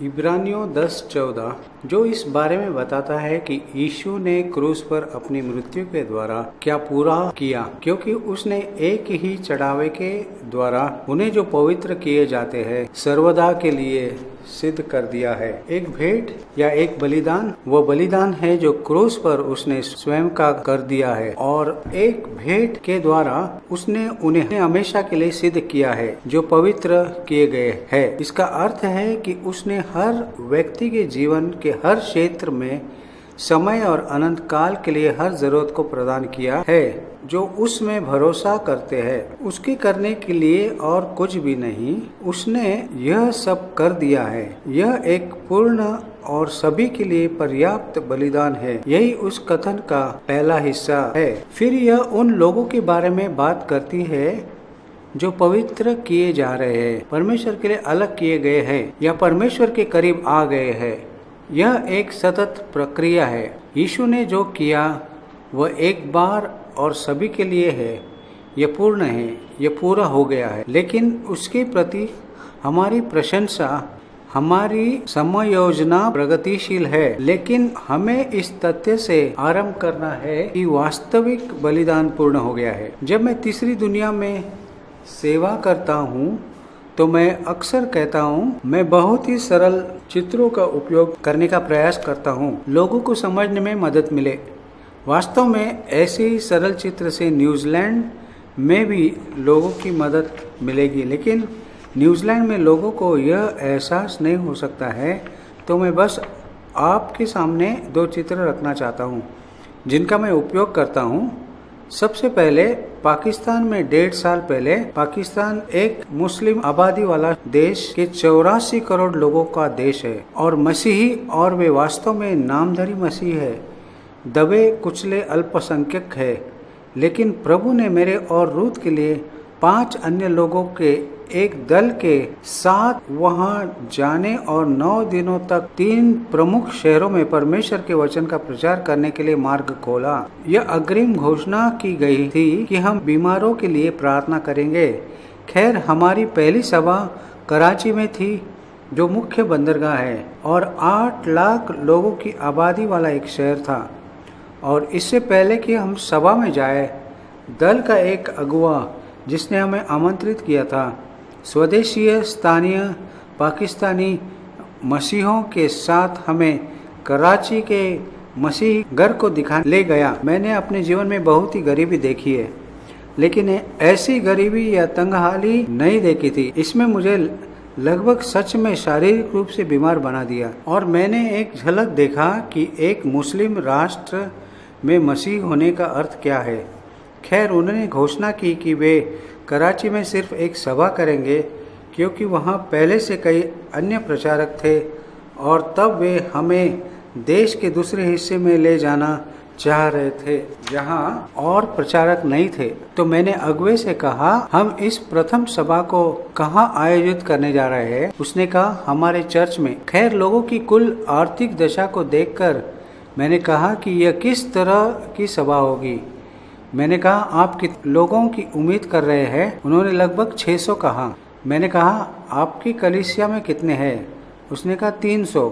इब्रानियों 10:14 जो इस बारे में बताता है कि यीशु ने क्रूस पर अपनी मृत्यु के द्वारा क्या पूरा किया, क्योंकि उसने एक ही चढ़ावे के द्वारा उन्हें जो पवित्र किए जाते हैं सर्वदा के लिए सिद्ध कर दिया है। एक भेंट या एक बलिदान वो बलिदान है जो क्रूस पर उसने स्वयं का कर दिया है, और एक भेंट के द्वारा उसने उन्हें हमेशा के लिए सिद्ध किया है जो पवित्र किए गए हैं। इसका अर्थ है कि उसने हर व्यक्ति के जीवन के हर क्षेत्र में समय और अनंत काल के लिए हर जरूरत को प्रदान किया है। जो उसमें भरोसा करते हैं उसके करने के लिए और कुछ भी नहीं, उसने यह सब कर दिया है। यह एक पूर्ण और सभी के लिए पर्याप्त बलिदान है। यही उस कथन का पहला हिस्सा है। फिर यह उन लोगों के बारे में बात करती है जो पवित्र किए जा रहे हैं, परमेश्वर के लिए अलग किए गए हैं या परमेश्वर के करीब आ गए हैं। यह एक सतत प्रक्रिया है। यीशु ने जो किया वह एक बार और सभी के लिए है। यह पूर्ण है, यह पूरा हो गया है। लेकिन उसके प्रति हमारी प्रशंसा, हमारी समायोजना प्रगतिशील है। लेकिन हमें इस तथ्य से आरंभ करना है कि वास्तविक बलिदान पूर्ण हो गया है। जब मैं तीसरी दुनिया में सेवा करता हूँ तो मैं अक्सर कहता हूँ, मैं बहुत ही सरल चित्रों का उपयोग करने का प्रयास करता हूँ लोगों को समझने में मदद मिले। वास्तव में ऐसे ही सरल चित्र से न्यूजीलैंड में भी लोगों की मदद मिलेगी, लेकिन न्यूजीलैंड में लोगों को यह एहसास नहीं हो सकता है। तो मैं बस आपके सामने दो चित्र रखना चाहता हूँ जिनका मैं उपयोग करता हूँ। सबसे पहले पाकिस्तान में 1.5 साल पहले, पाकिस्तान एक मुस्लिम आबादी वाला देश के 84 करोड़ लोगों का देश है और मसीही, और वे वास्तव में नामधारी मसीही है, दबे कुचले अल्पसंख्यक है। लेकिन प्रभु ने मेरे और रूथ के लिए 5 अन्य लोगों के एक दल के साथ वहां जाने और 9 दिनों तक 3 प्रमुख शहरों में परमेश्वर के वचन का प्रचार करने के लिए मार्ग खोला। यह अग्रिम घोषणा की गई थी कि हम बीमारों के लिए प्रार्थना करेंगे। खैर, हमारी पहली सभा कराची में थी जो मुख्य बंदरगाह है और 8 लाख लोगों की आबादी वाला एक शहर था। और इससे पहले कि हम सभा में जाए, दल का एक अगुवा जिसने हमें आमंत्रित किया था स्वदेशीय स्थानीय पाकिस्तानी मसीहों के साथ हमें कराची के मसीही घर को दिखाने ले गया। मैंने अपने जीवन में बहुत ही गरीबी देखी है, लेकिन ऐसी गरीबी या तंगहाली नहीं देखी थी। इसमें मुझे लगभग सच में शारीरिक रूप से बीमार बना दिया, और मैंने एक झलक देखा कि एक मुस्लिम राष्ट्र में मसीह होने का अर्थ क्या है। खैर, उन्होंने घोषणा की कि वे कराची में सिर्फ एक सभा करेंगे क्योंकि वहाँ पहले से कई अन्य प्रचारक थे, और तब वे हमें देश के दूसरे हिस्से में ले जाना चाह रहे थे जहाँ और प्रचारक नहीं थे। तो मैंने अगुवे से कहा, हम इस प्रथम सभा को कहाँ आयोजित करने जा रहे हैं। उसने कहा, हमारे चर्च में। खैर, लोगों की कुल आर्थिक दशा को देखकर मैंने कहा कि यह किस तरह की सभा होगी। मैंने कहा, आप कितने लोगों की उम्मीद कर रहे हैं? उन्होंने लगभग 600 कहा। मैंने कहा, आपकी कलीसिया में कितने हैं? उसने कहा 300।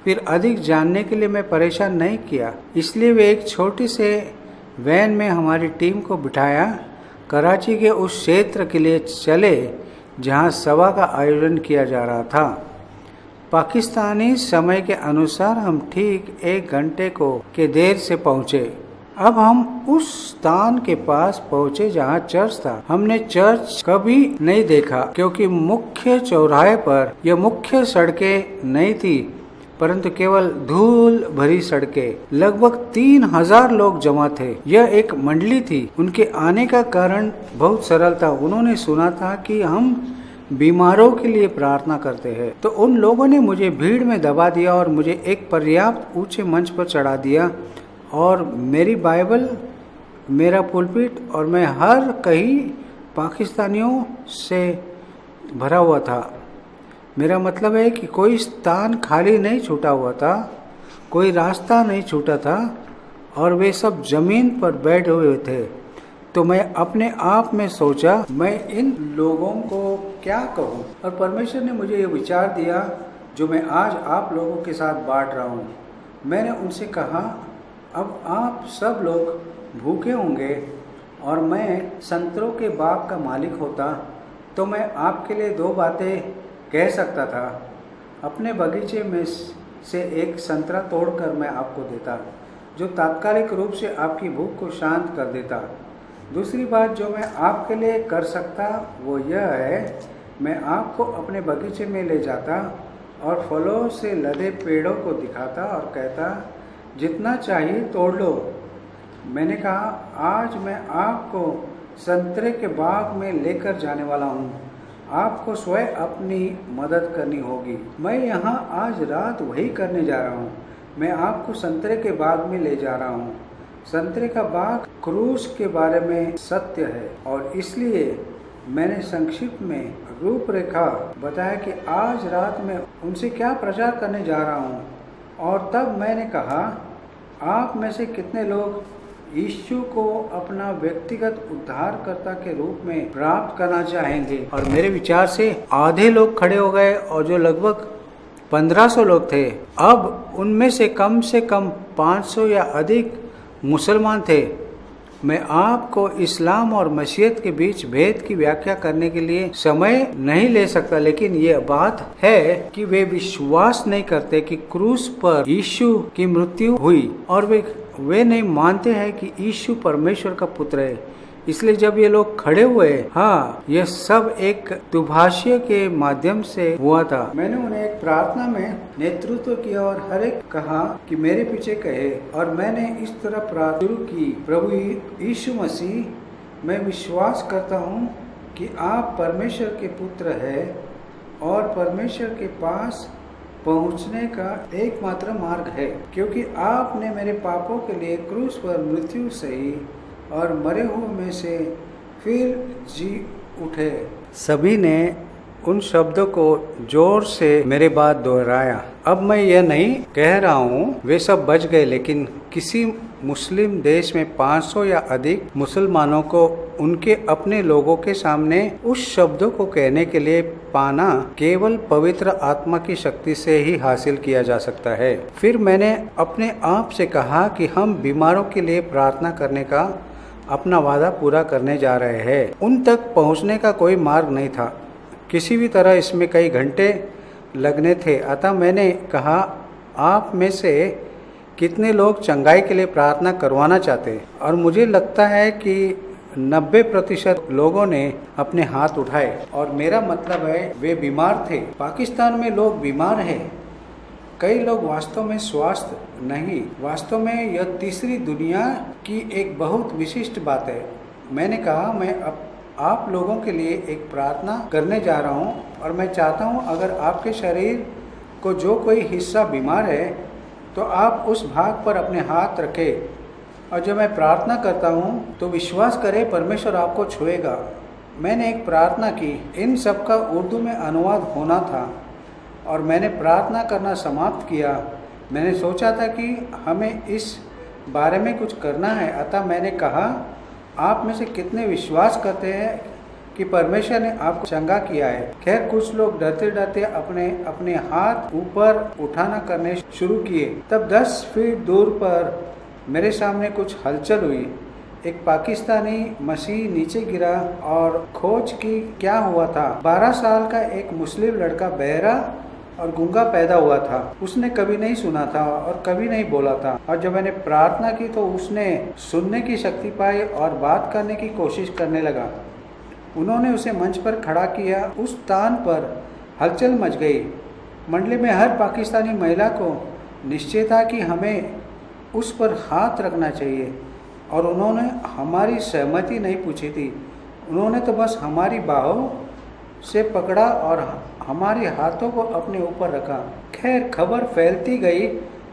फिर अधिक जानने के लिए मैं परेशान नहीं किया, इसलिए वे एक छोटी से वैन में हमारी टीम को बिठाया, कराची के उस क्षेत्र के लिए चले जहां सभा का आयोजन किया जा रहा था। पाकिस्तानी समय के अनुसार हम ठीक 1 घंटे के देर से पहुंचे। अब हम उस स्थान के पास पहुंचे जहां चर्च था। हमने चर्च कभी नहीं देखा क्योंकि मुख्य चौराहे पर यह मुख्य सड़कें नहीं थी, परंतु केवल धूल भरी सड़कें। लगभग 3000 लोग जमा थे। यह एक मंडली थी। उनके आने का कारण बहुत सरल था। उन्होंने सुना था कि हम बीमारों के लिए प्रार्थना करते हैं। तो उन लोगों ने मुझे भीड़ में दबा दिया और मुझे एक पर्याप्त ऊंचे मंच पर चढ़ा दिया, और मेरी बाइबल, मेरा पुलपिट और मैं हर कहीं पाकिस्तानियों से भरा हुआ था। मेरा मतलब है कि कोई स्थान खाली नहीं छूटा हुआ था, कोई रास्ता नहीं छूटा था, और वे सब जमीन पर बैठे हुए थे। तो मैं अपने आप में सोचा, मैं इन लोगों को क्या कहूँ। और परमेश्वर ने मुझे ये विचार दिया, जो मैं आज आप लोगों के साथ बांट रहा हूँ। मैंने उनसे कहा, अब आप सब लोग भूखे होंगे और मैं संतरों के बाग का मालिक होता तो मैं आपके लिए 2 बातें कह सकता था। अपने बगीचे में से एक संतरा तोड़कर मैं आपको देता, जो तात्कालिक रूप से आपकी भूख को शांत कर देता। दूसरी बात जो मैं आपके लिए कर सकता वो यह है, मैं आपको अपने बगीचे में ले जाता और फलों से लदे पेड़ों को दिखाता और कहता, जितना चाहिए तोड़ लो। मैंने कहा, आज मैं आपको संतरे के बाग में लेकर जाने वाला हूँ। आपको स्वयं अपनी मदद करनी होगी। मैं यहाँ आज रात वही करने जा रहा हूँ। मैं आपको संतरे के बाग में ले जा रहा हूँ। संतरे का बाग क्रूस के बारे में सत्य है और इसलिए मैंने संक्षिप्त में रूपरेखा बताया कि आज रात में उनसे क्या प्रचार करने जा रहा हूँ। और तब मैंने कहा, आप में से कितने लोग यीशु को अपना व्यक्तिगत उद्धारकर्ता के रूप में प्राप्त करना चाहेंगे? और मेरे विचार से आधे लोग खड़े हो गए और जो लगभग 1500 लोग थे। अब उनमें से कम 500 या अधिक मुसलमान थे। मैं आपको इस्लाम और मसीहत के बीच भेद की व्याख्या करने के लिए समय नहीं ले सकता, लेकिन ये बात है कि वे विश्वास नहीं करते कि क्रूस पर यीशु की मृत्यु हुई और वे नहीं मानते हैं कि यीशु परमेश्वर का पुत्र है। इसलिए जब ये लोग खड़े हुए, हाँ, यह सब एक दुभाषी के माध्यम से हुआ था। मैंने उन्हें एक प्रार्थना में नेतृत्व किया और हर एक कहा कि मेरे पीछे कहे, और मैंने इस तरह प्रार्थना शुरू की, प्रभु यीशु मसीह, मैं विश्वास करता हूँ कि आप परमेश्वर के पुत्र है और परमेश्वर के पास पहुँचने का एकमात्र मार्ग है, क्योंकि आपने मेरे पापों के लिए क्रूस पर मृत्यु सही और मरे हुए में से फिर जी उठे। सभी ने उन शब्दों को जोर से मेरे बाद दोहराया। अब मैं यह नहीं कह रहा हूँ वे सब बच गए, लेकिन किसी मुस्लिम देश में 500 या अधिक मुसलमानों को उनके अपने लोगों के सामने उस शब्दों को कहने के लिए पाना केवल पवित्र आत्मा की शक्ति से ही हासिल किया जा सकता है। फिर मैंने अपने आप से कहा कि हम बीमारों के लिए प्रार्थना करने का अपना वादा पूरा करने जा रहे हैं। उन तक पहुंचने का कोई मार्ग नहीं था, किसी भी तरह इसमें कई घंटे लगने थे। अतः मैंने कहा, आप में से कितने लोग चंगाई के लिए प्रार्थना करवाना चाहते? और मुझे लगता है कि 90% लोगों ने अपने हाथ उठाए, और मेरा मतलब है वे बीमार थे। पाकिस्तान में लोग बीमार हैं। कई लोग वास्तव में स्वस्थ नहीं। वास्तव में यह तीसरी दुनिया की एक बहुत विशिष्ट बात है। मैंने कहा, मैं आप लोगों के लिए एक प्रार्थना करने जा रहा हूँ, और मैं चाहता हूँ अगर आपके शरीर को जो कोई हिस्सा बीमार है तो आप उस भाग पर अपने हाथ रखें, और जब मैं प्रार्थना करता हूँ तो विश्वास करें परमेश्वर आपको छुएगा। मैंने एक प्रार्थना की। इन सब का उर्दू में अनुवाद होना था और मैंने प्रार्थना करना समाप्त किया। मैंने सोचा था कि हमें इस बारे में कुछ करना है। अतः मैंने कहा, आप में से कितने विश्वास करते हैं कि परमेश्वर ने आपको चंगा किया है? खैर, कुछ लोग डरते डरते अपने अपने हाथ ऊपर उठाना करने शुरू किए। तब 10 फीट दूर पर मेरे सामने कुछ हलचल हुई। एक पाकिस्तानी मसीह नीचे गिरा और खोज की क्या हुआ था। 12 साल का एक मुस्लिम लड़का बहरा और गूंगा पैदा हुआ था। उसने कभी नहीं सुना था और कभी नहीं बोला था, और जब मैंने प्रार्थना की तो उसने सुनने की शक्ति पाई और बात करने की कोशिश करने लगा। उन्होंने उसे मंच पर खड़ा किया। उस स्थान पर हलचल मच गई। मंडली में हर पाकिस्तानी महिला को निश्चय था कि हमें उस पर हाथ रखना चाहिए, और उन्होंने हमारी सहमति नहीं पूछी थी। उन्होंने तो बस हमारी बाहों से पकड़ा और हमारे हाथों को अपने ऊपर रखा। खैर, खबर फैलती गई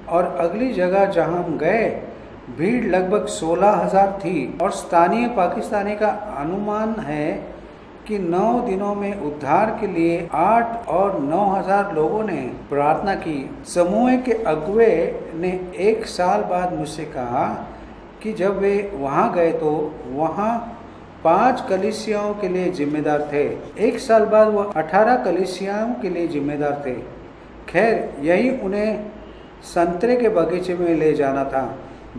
और अगली जगह जहां हम गए भीड़ लगभग 16,000 थी, और स्थानीय पाकिस्तानी का अनुमान है कि 9 दिनों में उद्धार के लिए 8 और 9,000 लोगों ने प्रार्थना की। समूह के अगुवे ने 1 साल बाद मुझसे कहा कि जब वे वहां गए तो वहां 5 कलीसियाओं के लिए जिम्मेदार थे। 1 साल बाद वो 18 कलीसियाओं के लिए जिम्मेदार थे। खैर यही उन्हें संतरे के बगीचे में ले जाना था।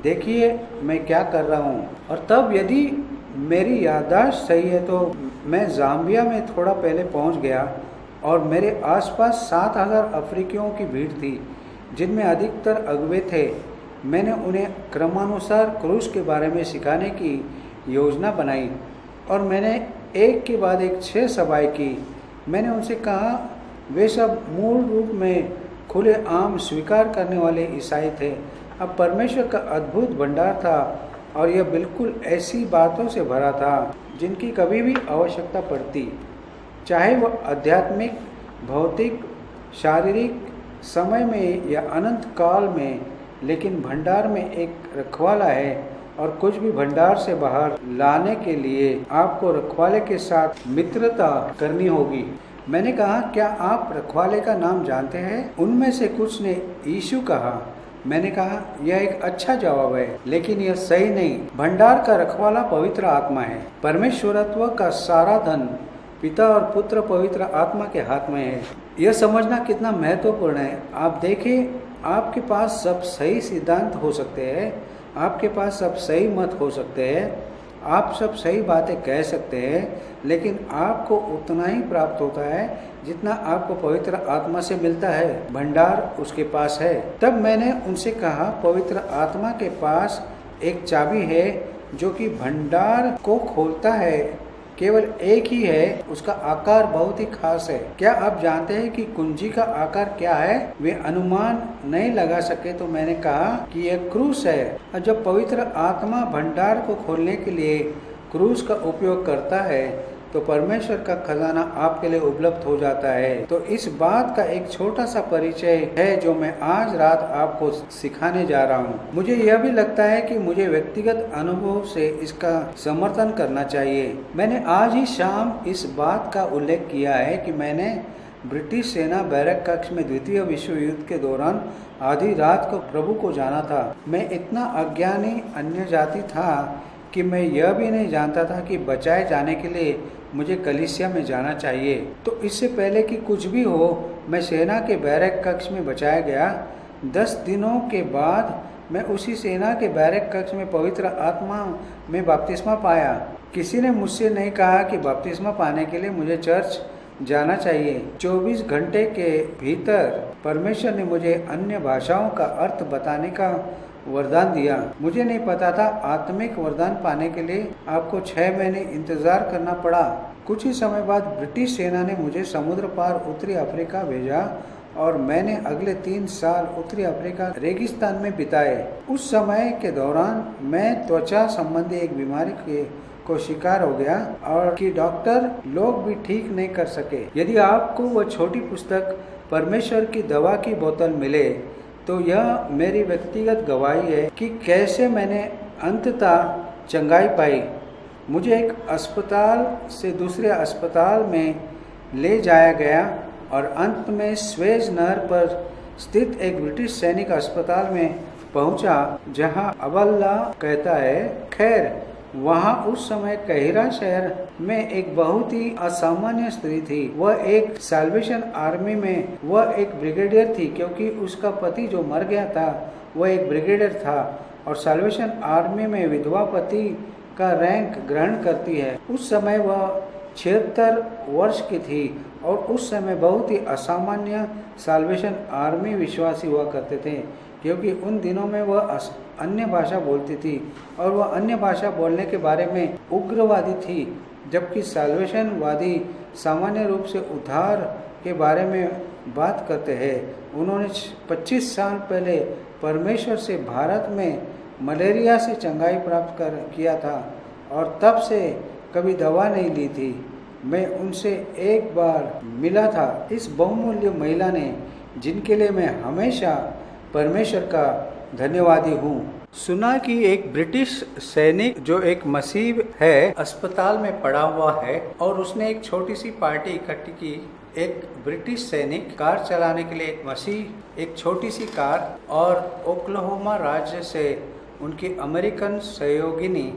देखिए मैं क्या कर रहा हूँ। और तब यदि मेरी याददाश्त सही है तो मैं ज़ाम्बिया में थोड़ा पहले पहुँच गया और मेरे आसपास 7,000 अफ्रीकियों की भीड़ थी, जिनमें अधिकतर अगुवे थे। मैंने उन्हें क्रमानुसार क्रूस के बारे में सिखाने की योजना बनाई और मैंने एक के बाद एक 6 सभाएं की। मैंने उनसे कहा वे सब मूल रूप में खुले आम स्वीकार करने वाले ईसाई थे। अब परमेश्वर का अद्भुत भंडार था और यह बिल्कुल ऐसी बातों से भरा था जिनकी कभी भी आवश्यकता पड़ती, चाहे वह आध्यात्मिक, भौतिक, शारीरिक समय में या अनंत काल में। लेकिन भंडार में एक रखवाला है और कुछ भी भंडार से बाहर लाने के लिए आपको रखवाले के साथ मित्रता करनी होगी। मैंने कहा क्या आप रखवाले का नाम जानते हैं? उनमें से कुछ ने यीशु कहा। मैंने कहा यह एक अच्छा जवाब है, लेकिन यह सही नहीं। भंडार का रखवाला पवित्र आत्मा है। परमेश्वरत्व का सारा धन पिता और पुत्र पवित्र आत्मा के हाथ में है। यह समझना कितना महत्वपूर्ण है। आप देखें, आपके पास सब सही सिद्धांत हो सकते हैं, आपके पास सब सही मत हो सकते हैं, आप सब सही बातें कह सकते हैं, लेकिन आपको उतना ही प्राप्त होता है जितना आपको पवित्र आत्मा से मिलता है। भंडार उसके पास है। तब मैंने उनसे कहा पवित्र आत्मा के पास एक चाबी है जो कि भंडार को खोलता है। केवल एक ही है, उसका आकार बहुत ही खास है। क्या आप जानते हैं कि कुंजी का आकार क्या है? वे अनुमान नहीं लगा सके तो मैंने कहा कि यह क्रूस है। और जब पवित्र आत्मा भंडार को खोलने के लिए क्रूस का उपयोग करता है तो परमेश्वर का खजाना आपके लिए उपलब्ध हो जाता है। तो इस बात का एक छोटा सा परिचय है जो मैं आज रात आपको सिखाने जा रहा हूँ। मुझे यह भी लगता है कि मुझे व्यक्तिगत अनुभव से इसका समर्थन करना चाहिए। मैंने आज ही शाम इस बात का उल्लेख किया है कि मैंने ब्रिटिश सेना बैरक कक्ष में द्वितीय विश्व युद्ध के दौरान आधी रात को प्रभु को जाना था। मैं इतना अज्ञानी अन्य जाति था कि मैं यह भी नहीं जानता था कि बचाए जाने के लिए मुझे कलीसिया में जाना चाहिए। तो इससे पहले कि कुछ भी हो, मैं सेना के बैरक कक्ष में बचाया गया। 10 दिनों के बाद मैं उसी सेना के बैरक कक्ष में पवित्र आत्मा में बपतिस्मा पाया। किसी ने मुझसे नहीं कहा कि बपतिस्मा पाने के लिए मुझे चर्च जाना चाहिए। 24 घंटे के भीतर परमेश्वर ने मुझे अन्य भाषाओं का अर्थ बताने का वरदान दिया। मुझे नहीं पता था आत्मिक वरदान पाने के लिए आपको 6 महीने इंतजार करना पड़ा। कुछ ही समय बाद ब्रिटिश सेना ने मुझे समुद्र पार उत्तरी अफ्रीका भेजा और मैंने अगले 3 साल उत्तरी अफ्रीका रेगिस्तान में बिताए। उस समय के दौरान मैं त्वचा संबंधी एक बीमारी को शिकार हो गया और कि डॉक्टर लोग भी ठीक नहीं कर सके। यदि आपको वह छोटी पुस्तक परमेश्वर की दवा की बोतल मिले तो यह मेरी व्यक्तिगत गवाही है कि कैसे मैंने अंततः चंगाई पाई। मुझे एक अस्पताल से दूसरे अस्पताल में ले जाया गया और अंत में स्वेज नहर पर स्थित एक ब्रिटिश सैनिक अस्पताल में पहुंचा, जहां अबल्ला कहता है। खैर, वहां उस समय कहिरा शहर में एक बहुत ही असामान्य स्त्री थी। वह एक साल्वेशन आर्मी में वह एक ब्रिगेडियर थी, क्योंकि उसका पति जो मर गया था वह एक ब्रिगेडियर था और साल्वेशन आर्मी में विधवा पति का रैंक ग्रहण करती है। उस समय वह 76 वर्ष की थी और उस समय बहुत ही असामान्य साल्वेशन आर्मी विश्वासी हुआ करते थे, क्योंकि उन दिनों में वह अन्य भाषा बोलती थी और वह अन्य भाषा बोलने के बारे में उग्रवादी थी, जबकि साल्वेशनवादी सामान्य रूप से उद्धार के बारे में बात करते हैं। उन्होंने 25 साल पहले परमेश्वर से भारत में मलेरिया से चंगाई प्राप्त किया था और तब से कभी दवा नहीं ली थी। मैं उनसे एक बार मिला था। इस बहुमूल्य महिला ने, जिनके लिए मैं हमेशा परमेश्वर का धन्यवादी हूँ। सुना कि एक ब्रिटिश सैनिक जो एक मसीह है अस्पताल में पड़ा हुआ है और उसने एक छोटी सी पार्टी इकट्ठी की। एक ब्रिटिश सैनिक कार चलाने के लिए एक मसीह, एक छोटी सी कार और ओक्लाहोमा राज्य से उनकी अमेरिकन सहयोगिनी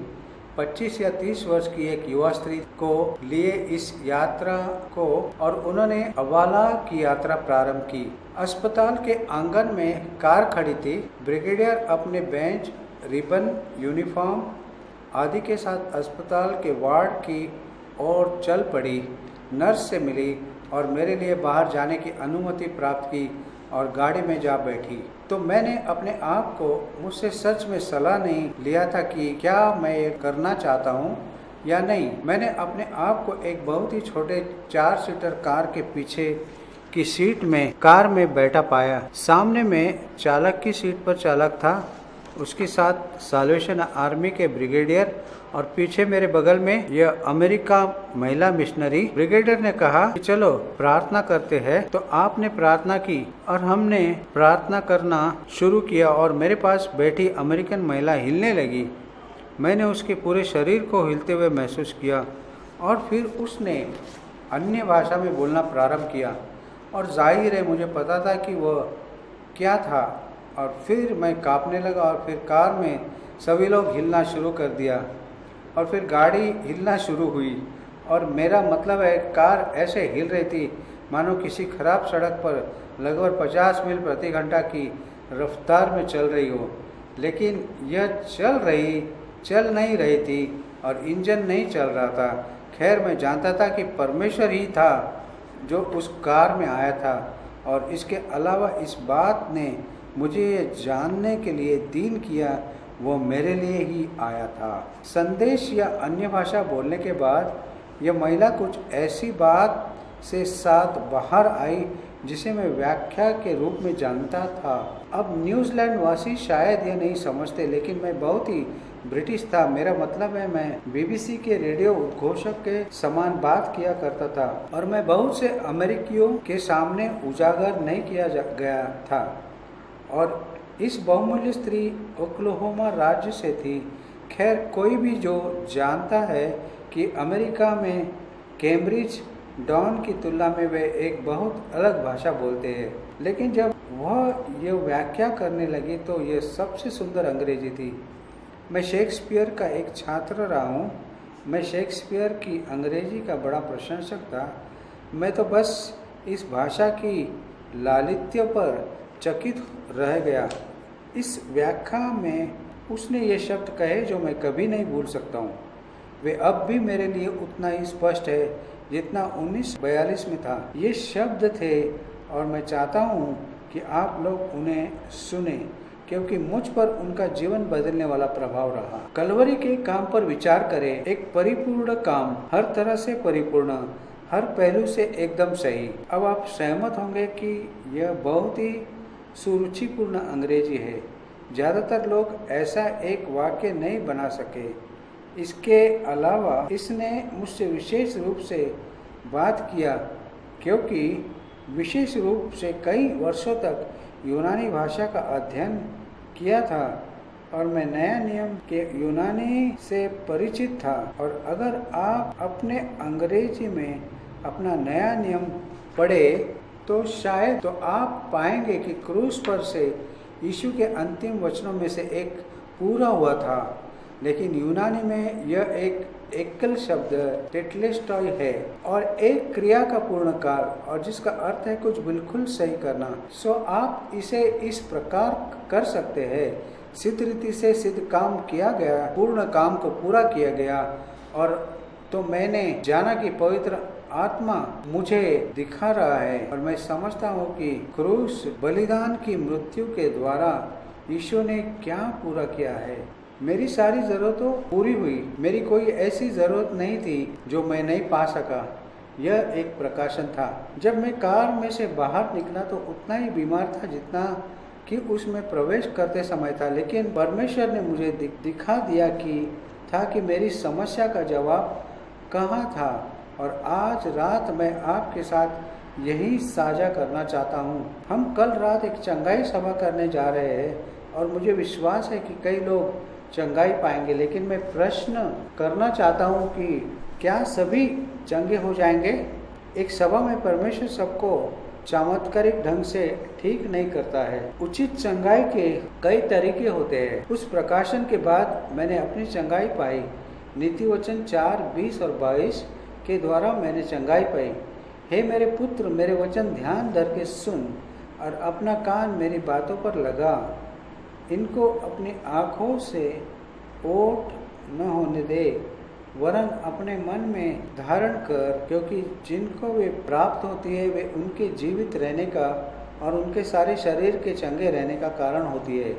25 या 30 वर्ष की एक युवा स्त्री को लिए इस यात्रा को और उन्होंने अवाला की यात्रा प्रारंभ की। अस्पताल के आंगन में कार खड़ी थी। ब्रिगेडियर अपने बेंच, रिबन, यूनिफॉर्म आदि के साथ अस्पताल के वार्ड की ओर चल पड़ी। नर्स से मिली और मेरे लिए बाहर जाने की अनुमति प्राप्त की और गाड़ी में जा बैठी। तो मैंने अपने आप को मुझसे सच में सलाह नहीं लिया था कि क्या मैं ये करना चाहता हूँ या नहीं। मैंने अपने आप को एक बहुत ही छोटे 4 सीटर कार के पीछे की सीट में कार में बैठा पाया। सामने में चालक की सीट पर चालक था, उसके साथ साल्वेशन आर्मी के ब्रिगेडियर और पीछे मेरे बगल में यह अमेरिका महिला मिशनरी। ब्रिगेडियर ने कहा कि चलो प्रार्थना करते हैं। तो आपने प्रार्थना की और हमने प्रार्थना करना शुरू किया और मेरे पास बैठी अमेरिकन महिला हिलने लगी। मैंने उसके पूरे शरीर को हिलते हुए महसूस किया और फिर उसने अन्य भाषा में बोलना प्रारंभ किया और जाहिर है मुझे पता था कि वह क्या था। और फिर मैं कांपने लगा और फिर कार में सभी लोग हिलना शुरू कर दिया और फिर गाड़ी हिलना शुरू हुई। और मेरा मतलब है कार ऐसे हिल रही थी मानो किसी खराब सड़क पर लगभग 50 मील प्रति घंटा की रफ्तार में चल रही हो। लेकिन यह चल नहीं रही थी और इंजन नहीं चल रहा था। खैर, मैं जानता था कि परमेश्वर ही था जो उस कार में आया था और इसके अलावा इस बात ने मुझे ये जानने के लिए दीन किया वो मेरे लिए ही आया था। संदेश या अन्य भाषा बोलने के बाद यह महिला कुछ ऐसी बात से साथ बाहर आई जिसे मैं व्याख्या के रूप में जानता था। अब न्यूजीलैंड वासी शायद यह नहीं समझते, लेकिन मैं बहुत ही ब्रिटिश था। मेरा मतलब है मैं बीबीसी के रेडियो उद्घोषक के समान बात किया करता था और मैं बहुत से अमेरिकियों के सामने उजागर नहीं किया गया था। और इस बहुमूल्य स्त्री ओक्लाहोमा राज्य से थी। खैर, कोई भी जो जानता है कि अमेरिका में कैम्ब्रिज डॉन की तुलना में वे एक बहुत अलग भाषा बोलते हैं, लेकिन जब वह ये व्याख्या करने लगी तो यह सबसे सुंदर अंग्रेजी थी। मैं शेक्सपियर का एक छात्र रहा हूँ। मैं शेक्सपियर की अंग्रेजी का बड़ा प्रशंसक था। मैं तो बस इस भाषा की लालित्य पर चकित रह गया। इस व्याख्या में उसने ये शब्द कहे जो मैं कभी नहीं भूल सकता हूँ। वे अब भी मेरे लिए उतना ही स्पष्ट है जितना 1942 में था। ये शब्द थे और मैं चाहता हूँ कि आप लोग उन्हें सुने क्योंकि मुझ पर उनका जीवन बदलने वाला प्रभाव रहा। कलवरी के काम पर विचार करें। एक परिपूर्ण काम, हर तरह से परिपूर्ण, हर पहलू से एकदम सही। अब आप सहमत होंगे कि यह बहुत ही सुरुचिपूर्ण अंग्रेजी है। ज़्यादातर लोग ऐसा एक वाक्य नहीं बना सके। इसके अलावा इसने मुझसे विशेष रूप से बात किया क्योंकि विशेष रूप से कई वर्षों तक यूनानी भाषा का अध्ययन किया था और मैं नया नियम के यूनानी से परिचित था। और अगर आप अपने अंग्रेजी में अपना नया नियम पढ़े तो शायद तो आप पाएंगे कि क्रूस पर से यीशु के अंतिम वचनों में से एक पूरा हुआ था, लेकिन यूनानी में यह एक एकल शब्द टेटलेस्टॉय है और एक क्रिया का पूर्ण काल और जिसका अर्थ है कुछ बिल्कुल सही करना। सो आप इसे इस प्रकार कर सकते हैं, सिद्ध रीति से सिद्ध काम किया गया, पूर्ण काम को पूरा किया गया। और तो मैंने जाना कि पवित्र आत्मा मुझे दिखा रहा है और मैं समझता हूँ कि क्रूस बलिदान की मृत्यु के द्वारा यीशु ने क्या पूरा किया है। मेरी सारी जरूरतों पूरी हुई। मेरी कोई ऐसी जरूरत नहीं थी जो मैं नहीं पा सका। यह एक प्रकाशन था। जब मैं कार में से बाहर निकला तो उतना ही बीमार था जितना कि उसमें प्रवेश करते समय था, लेकिन परमेश्वर ने मुझे दिखा दिया कि मेरी समस्या का जवाब कहाँ था। और आज रात मैं आपके साथ यही साझा करना चाहता हूँ। हम कल रात एक चंगाई सभा करने जा रहे हैं और मुझे विश्वास है कि कई लोग चंगाई पाएंगे, लेकिन मैं प्रश्न करना चाहता हूँ कि क्या सभी चंगे हो जाएंगे? एक सभा में परमेश्वर सबको चमत्कारिक ढंग से ठीक नहीं करता है। उचित चंगाई के कई तरीके होते हैं। उस प्रकाशन के बाद मैंने अपनी चंगाई पाई। नीति वचन 4:20 और 22 के द्वारा मैंने चंगाई पाई। हे मेरे पुत्र, मेरे वचन ध्यान धर के सुन और अपना कान मेरी बातों पर लगा। इनको अपनी आँखों से ओट न होने दे, वरन अपने मन में धारण कर, क्योंकि जिनको वे प्राप्त होती है वे उनके जीवित रहने का और उनके सारे शरीर के चंगे रहने का कारण होती है।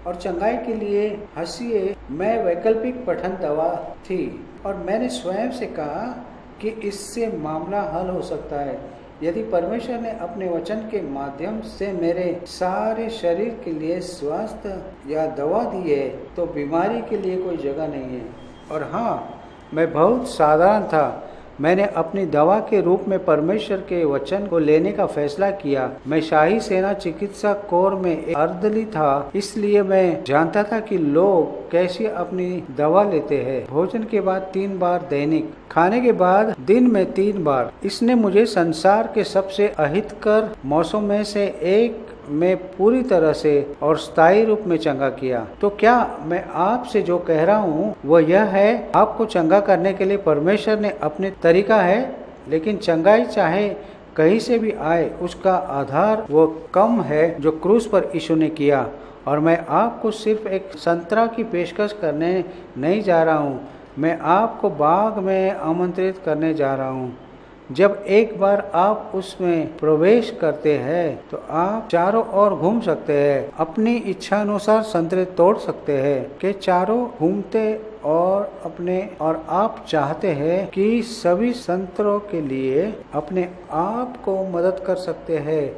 और चंगाई के लिए हंसिए मैं वैकल्पिक पठन दवा थी, और मैंने स्वयं से कहा कि इससे मामला हल हो सकता है। यदि परमेश्वर ने अपने वचन के माध्यम से मेरे सारे शरीर के लिए स्वास्थ्य या दवा दी है, तो बीमारी के लिए कोई जगह नहीं है। और हाँ, मैं बहुत साधारण था। मैंने अपनी दवा के रूप में परमेश्वर के वचन को लेने का फैसला किया। मैं शाही सेना चिकित्सा कोर में एक अर्दली था, इसलिए मैं जानता था कि लोग कैसे अपनी दवा लेते हैं। भोजन के बाद 3 बार दैनिक, खाने के बाद दिन में 3 बार। इसने मुझे संसार के सबसे अहितकर मौसम में से एक में पूरी तरह से और स्थायी रूप में चंगा किया। तो क्या मैं आपसे जो कह रहा हूँ वह यह है, आपको चंगा करने के लिए परमेश्वर ने अपने तरीका है, लेकिन चंगाई चाहे कहीं से भी आए उसका आधार वो कम है जो क्रूस पर यीशु ने किया। और मैं आपको सिर्फ एक संतरा की पेशकश करने नहीं जा रहा हूँ, मैं आपको बाग में आमंत्रित करने जा रहा हूँ। जब एक बार आप उसमें प्रवेश करते हैं तो आप चारों ओर घूम सकते हैं, अपनी इच्छा अनुसार संतरे तोड़ सकते हैं कि चारों घूमते और आप चाहते हैं कि सभी संतरों के लिए अपने आप को मदद कर सकते हैं,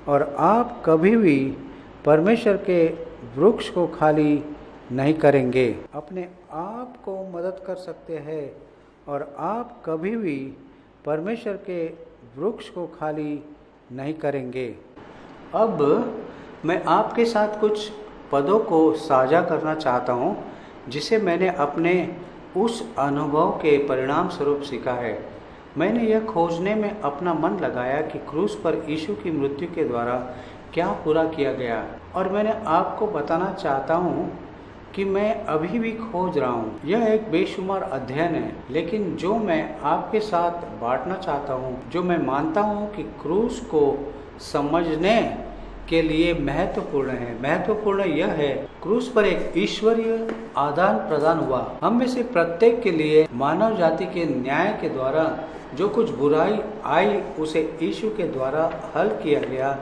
और आप कभी भी परमेश्वर के वृक्ष को खाली नहीं करेंगे। अपने आप को मदद कर सकते हैं और आप कभी भी परमेश्वर के वृक्ष को खाली नहीं करेंगे। अब मैं आपके साथ कुछ पदों को साझा करना चाहता हूँ जिसे मैंने अपने उस अनुभव के परिणाम स्वरूप सीखा है। मैंने यह खोजने में अपना मन लगाया कि क्रूस पर यीशु की मृत्यु के द्वारा क्या पूरा किया गया, और मैंने आपको बताना चाहता हूँ कि मैं अभी भी खोज रहा हूँ। यह एक बेशुमार अध्ययन है, लेकिन जो मैं आपके साथ बांटना चाहता हूँ, जो मैं मानता हूँ कि क्रूस को समझने के लिए महत्वपूर्ण है। महत्वपूर्ण यह है, क्रूस पर एक ईश्वरीय आदान प्रदान हुआ। हम में से प्रत्येक के लिए मानव जाति के न्याय के द्वारा जो कुछ बुराई आई उसे यीशु के द्वारा हल किया गया,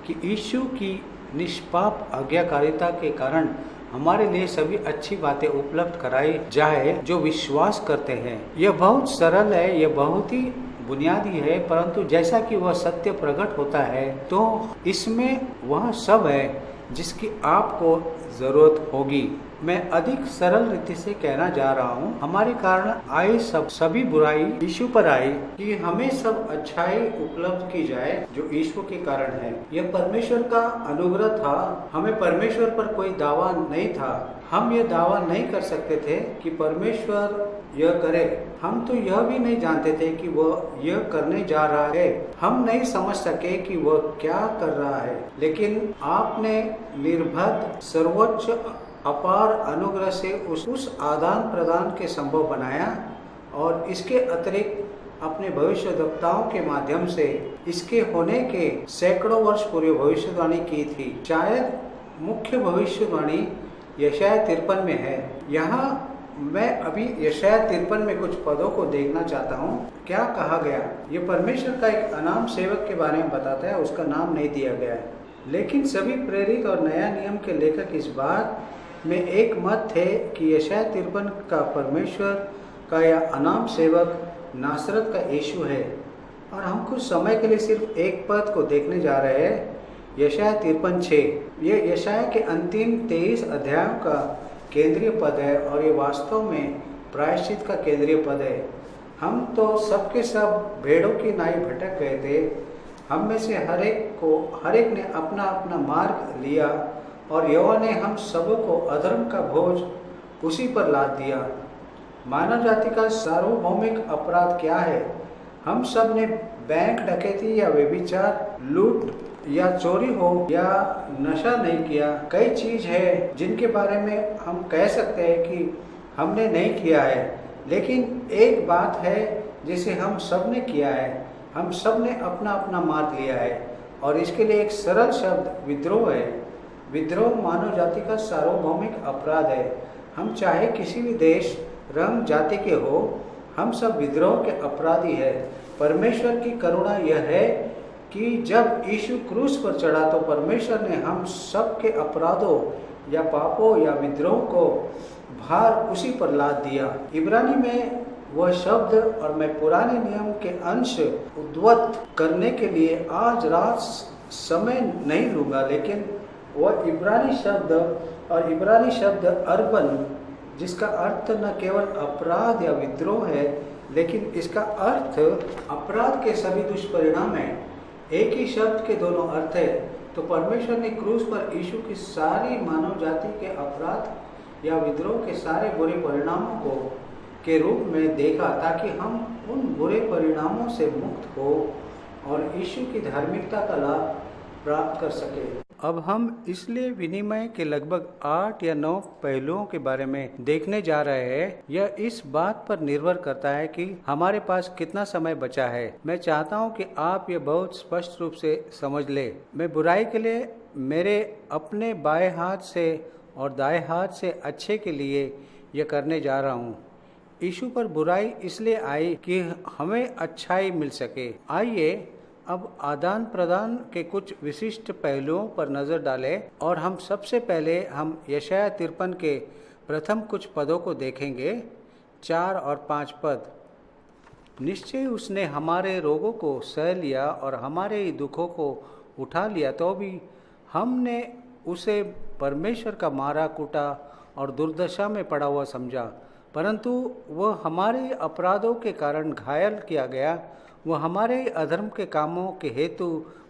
कि यीशु की निष्पाप आज्ञाकारिता के कारण हमारे लिए सभी अच्छी बातें उपलब्ध कराई जाए जो विश्वास करते हैं। यह बहुत सरल है, यह बहुत ही बुनियादी है, परंतु जैसा कि वह सत्य प्रकट होता है तो इसमें वह सब है जिसकी आपको जरूरत होगी। मैं अधिक सरल रीति से कहना जा रहा हूँ, हमारे कारण आई सभी बुराई यीशु पर आई कि हमें सब अच्छाई उपलब्ध की जाए जो यीशु के कारण है। यह परमेश्वर का अनुग्रह था। हमें परमेश्वर पर कोई दावा नहीं था। हम यह दावा नहीं कर सकते थे कि परमेश्वर यह करे। हम तो यह भी नहीं जानते थे कि वह यह करने जा रहा है। हम नहीं समझ सके कि वह क्या कर रहा है, लेकिन आपने निर्भद सर्वोच्च अपार अनुग्रह से उस आदान प्रदान के संभव बनाया, और इसके अतिरिक्त अपने भविष्यद्वक्ताओं के माध्यम से इसके होने के सैकड़ों वर्ष पूर्व भविष्यवाणी की थी। शायद मुख्य भविष्यवाणी यशाया 53 में है। यहाँ मैं अभी यशाया 53 में कुछ पदों को देखना चाहता हूँ। क्या कहा गया? ये परमेश्वर का एक अनाम सेवक के बारे में बताता है, उसका नाम नहीं दिया गया है, लेकिन सभी प्रेरित और नया नियम के लेखक इस बात में एक मत थे कि यशाया 53 का परमेश्वर का यह अनाम सेवक नासरत का यीशु है। और हम कुछ समय के लिए सिर्फ एक पद को देखने जा रहे हैं, यशाया 53:6। ये यशाया के अंतिम 23 अध्यायों का केंद्रीय पद है, और ये वास्तव में प्रायश्चित का केंद्रीय पद है। हम तो सबके सब भेड़ों की नाई भटक गए थे। हम में से हर एक ने अपना अपना मार्ग लिया, और यहोवा ने हम सबों को अधर्म का बोझ उसी पर लाद दिया। मानव जाति का सार्वभौमिक अपराध क्या है? हम सब ने बैंक डकैती या व्यभिचार, लूट या चोरी हो या नशा नहीं किया। कई चीज है जिनके बारे में हम कह सकते हैं कि हमने नहीं किया है, लेकिन एक बात है जिसे हम सब ने किया है, हम सब ने अपना अपना मार्ग लिया है और इसके लिए एक सरल शब्द विद्रोह है। विद्रोह मानव जाति का सार्वभौमिक अपराध है। हम चाहे किसी भी देश, रंग, जाति के हो, हम सब विद्रोह के अपराधी है। परमेश्वर की करुणा यह है कि जब यीशु क्रूस पर चढ़ा तो परमेश्वर ने हम सब के अपराधों या पापों या विद्रोह को भार उसी पर लाद दिया। इब्रानी में वह शब्द, और मैं पुराने नियम के अंश उद्धृत करने के लिए आज रात समय नहीं लूँगा, लेकिन वह इब्रानी शब्द अर्बन, जिसका अर्थ न केवल अपराध या विद्रोह है, लेकिन इसका अर्थ अपराध के सभी दुष्परिणाम है। एक ही शब्द के दोनों अर्थ है। तो परमेश्वर ने क्रूस पर यीशु की सारी मानव जाति के अपराध या विद्रोह के सारे बुरे परिणामों को के रूप में देखा, ताकि हम उन बुरे परिणामों से मुक्त हो और यीशु की धार्मिकता का लाभ प्राप्त कर सके। अब हम इसलिए विनिमय के लगभग 8 या 9 पहलुओं के बारे में देखने जा रहे हैं। यह इस बात पर निर्भर करता है कि हमारे पास कितना समय बचा है। मैं चाहता हूं कि आप ये बहुत स्पष्ट रूप से समझ ले। मैं बुराई के लिए मेरे अपने बाएं हाथ से और दाएं हाथ से अच्छे के लिए यह करने जा रहा हूँ। यीशु पर बुराई इसलिए आई कि हमें अच्छाई मिल सके। आइए अब आदान प्रदान के कुछ विशिष्ट पहलुओं पर नजर डालें और हम सबसे पहले हम यशायाह 53 के प्रथम कुछ पदों को देखेंगे, 4 और 5 पद। निश्चय उसने हमारे रोगों को सह लिया और हमारे दुखों को उठा लिया, तो भी हमने उसे परमेश्वर का मारा कूटा और दुर्दशा में पड़ा हुआ समझा, परंतु वह हमारे अपराधों के कारण घायल किया गया, वह हमारे अधर्म के कामों के हेतु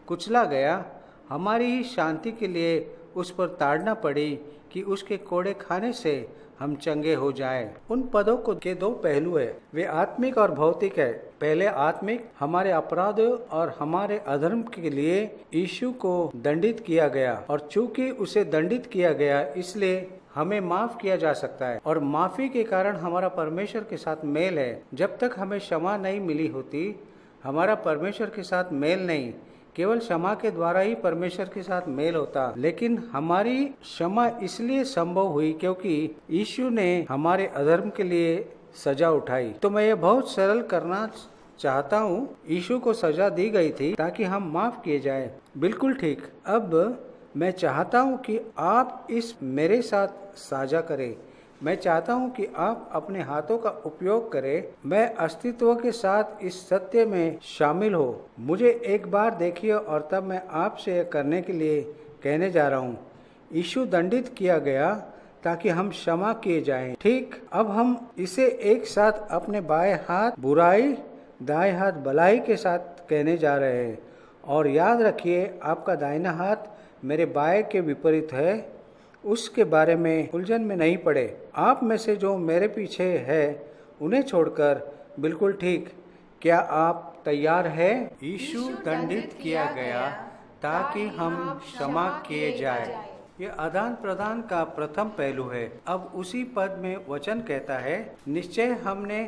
कुचला गया। हमारी ही शांति के लिए उस पर ताड़ना पड़ी कि उसके कोड़े खाने से हम चंगे हो जाएं। उन पदों के 2 पहलू है, वे आत्मिक और भौतिक है। पहले आत्मिक, हमारे अपराधों और हमारे अधर्म के लिए यीशु को दंडित किया गया, और चूंकि उसे दंडित किया गया इसलिए हमें माफ किया जा सकता है, और माफी के कारण हमारा परमेश्वर के साथ मेल है। जब तक हमें क्षमा नहीं मिली होती, हमारा परमेश्वर के साथ मेल नहीं, केवल क्षमा के द्वारा ही परमेश्वर के साथ मेल होता। लेकिन हमारी क्षमा इसलिए संभव हुई क्योंकि यीशु ने हमारे अधर्म के लिए सजा उठाई। तो मैं ये बहुत सरल करना चाहता हूँ। यीशु को सजा दी गई थी ताकि हम माफ किए जाए। बिल्कुल ठीक। अब मैं चाहता हूँ कि आप इस मेरे साथ साझा करें। मैं चाहता हूं कि आप अपने हाथों का उपयोग करें। मैं अस्तित्व के साथ इस सत्य में शामिल हो। मुझे एक बार देखिए और तब मैं आपसे यह करने के लिए कहने जा रहा हूं। यीशु दंडित किया गया ताकि हम क्षमा किए जाएं। ठीक, अब हम इसे एक साथ अपने बाएं हाथ बुराई, दाएं हाथ भलाई के साथ कहने जा रहे हैं। और याद रखिए, आपका दाहिना हाथ मेरे बाएं के विपरीत है। उसके बारे में उलझन में नहीं पड़े। आप में से जो मेरे पीछे है उन्हें छोड़कर। बिल्कुल ठीक। क्या आप तैयार हैं? यीशु दंडित किया गया ताकि हम क्षमा किए जाए। यह आदान प्रदान का प्रथम पहलू है। अब उसी पद में वचन कहता है, निश्चय हमने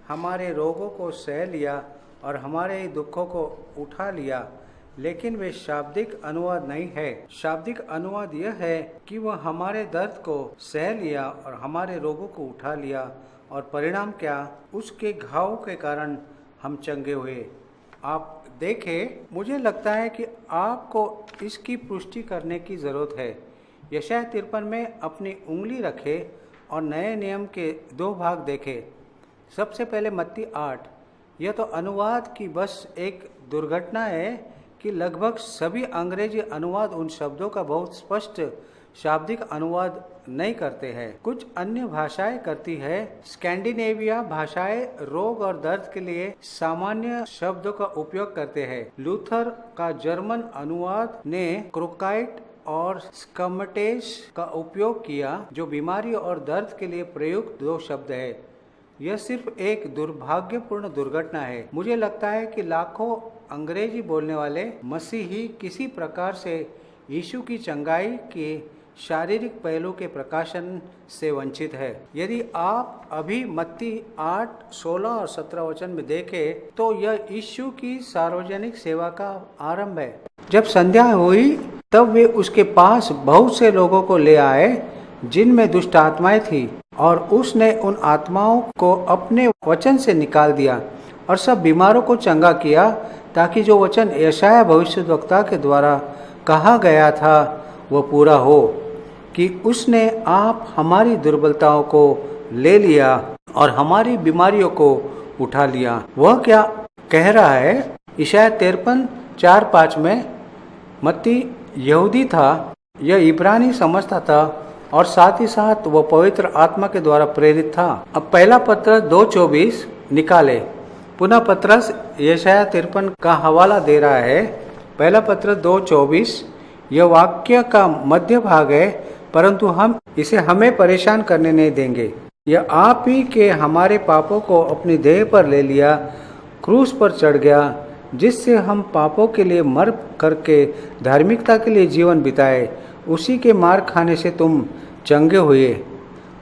हमारे रोगों को सह लिया और हमारे दुखों को उठा लिया। लेकिन वे शाब्दिक अनुवाद नहीं है। शाब्दिक अनुवाद यह है कि वह हमारे दर्द को सह लिया और हमारे रोगों को उठा लिया, और परिणाम क्या? उसके घाव के कारण हम चंगे हुए। आप देखें, मुझे लगता है कि आपको इसकी पुष्टि करने की जरूरत है। यशायाह 53 में अपनी उंगली रखे और नए नियम के 2 भाग देखे। सबसे पहले मत्ती 8। यह तो अनुवाद की बस एक दुर्घटना है कि लगभग सभी अंग्रेजी अनुवाद उन शब्दों का बहुत स्पष्ट शाब्दिक अनुवाद नहीं करते हैं। कुछ अन्य भाषाएं करती है। स्कैंडिनेविया भाषाएं रोग और दर्द के लिए सामान्य शब्दों का उपयोग करते हैं। लूथर का जर्मन अनुवाद ने क्रोकाइट और स्कमटेस का उपयोग किया, जो बीमारी और दर्द के लिए प्रयुक्त 2 शब्द है। यह सिर्फ एक दुर्भाग्यपूर्ण दुर्घटना है। मुझे लगता है कि लाखों अंग्रेजी बोलने वाले मसीही किसी प्रकार से यीशु की चंगाई के शारीरिक पहलू के प्रकाशन से वंचित है। यदि आप अभी मत्ती 8, 16 और 17 वचन में देखें तो यह यीशु की सार्वजनिक सेवा का आरंभ है। जब संध्या हुई तब वे उसके पास बहुत से लोगों को ले आए जिनमें दुष्ट आत्माएं थी, और उसने उन आत्माओं को अपने वचन से निकाल दिया और सब बीमारों को चंगा किया, ताकि जो वचन यशायाह भविष्यद्वक्ता के द्वारा कहा गया था वह पूरा हो कि उसने आप हमारी दुर्बलताओं को ले लिया और हमारी बीमारियों को उठा लिया। वह क्या कह रहा है? यशायाह 53, 4-5 में मत्ती यहूदी था, यह इब्रानी समझता था और साथ ही साथ वह पवित्र आत्मा के द्वारा प्रेरित था। अब पहला पत्रस 2:24 निकाले। पुनः पत्रस यशायाह 53 का हवाला दे रहा है। पहला पत्रस 2:24, यह वाक्य का मध्य भाग है, परंतु हम इसे हमें परेशान करने नहीं देंगे। यह आप ही के हमारे पापों को अपनी देह पर ले लिया, क्रूस पर चढ़ गया, जिससे हम पापों के लिए मर करके धार्मिकता के लिए जीवन बिताए। उसी के मार खाने से तुम चंगे हुए।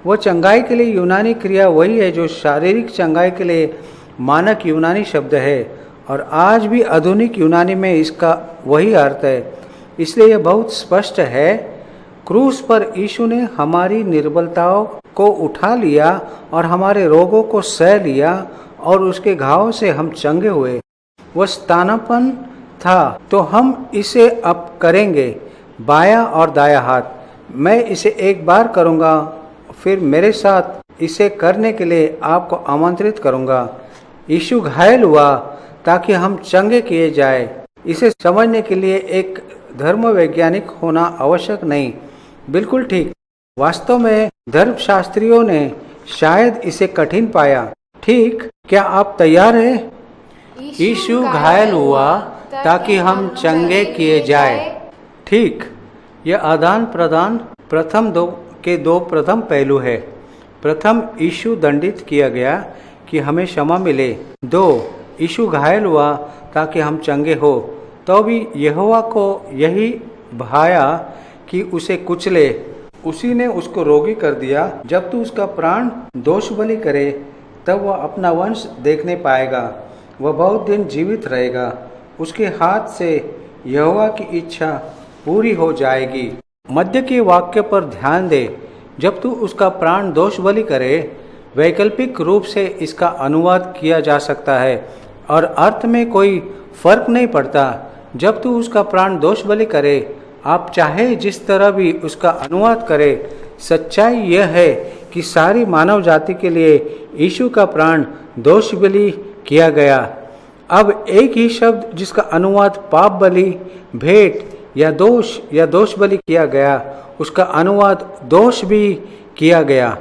वह चंगाई के लिए यूनानी क्रिया वही है जो शारीरिक चंगाई के लिए मानक यूनानी शब्द है, और आज भी आधुनिक यूनानी में इसका वही अर्थ है। इसलिए यह बहुत स्पष्ट है, क्रूस पर यीशु ने हमारी निर्बलताओं को उठा लिया और हमारे रोगों को सह लिया, और उसके घाव से हम चंगे हुए। वह स्थानापन्न था तो हम इसे अब करेंगे, बायां और दायां हाथ। मैं इसे एक बार करूंगा, फिर मेरे साथ इसे करने के लिए आपको आमंत्रित करूंगा। यीशु घायल हुआ ताकि हम चंगे किए जाए। इसे समझने के लिए एक धर्म वैज्ञानिक होना आवश्यक नहीं। बिल्कुल ठीक। वास्तव में धर्मशास्त्रियों ने शायद इसे कठिन पाया। ठीक, क्या आप तैयार हैं? यीशु घायल हुआ ताकि हम चंगे किए जाए। ठीक, यह आदान प्रदान दो प्रथम पहलू है। प्रथम, यीशु दंडित किया गया कि हमें क्षमा मिले। 2, यीशु घायल हुआ ताकि हम चंगे हो। तो भी यहोवा को यही भाया कि उसे कुचले। उसी ने उसको रोगी कर दिया। जब तू उसका प्राण दोष बलि करे तब वह अपना वंश देखने पाएगा, वह बहुत दिन जीवित रहेगा। उसके हाथ से यहोवा की इच्छा पूरी हो जाएगी। मध्य के वाक्य पर ध्यान दे। जब तू उसका प्राण दोष बलि करे, वैकल्पिक रूप से इसका अनुवाद किया जा सकता है और अर्थ में कोई फर्क नहीं पड़ता। जब तू उसका प्राण दोष बलि करे, आप चाहे जिस तरह भी उसका अनुवाद करें, सच्चाई यह है कि सारी मानव जाति के लिए यीशु का प्राण दोष बलि किया गया। अब एक ही शब्द जिसका अनुवाद पाप बलि, भेंट या दोष बलि किया गया, उसका अनुवाद दोष भी किया गया।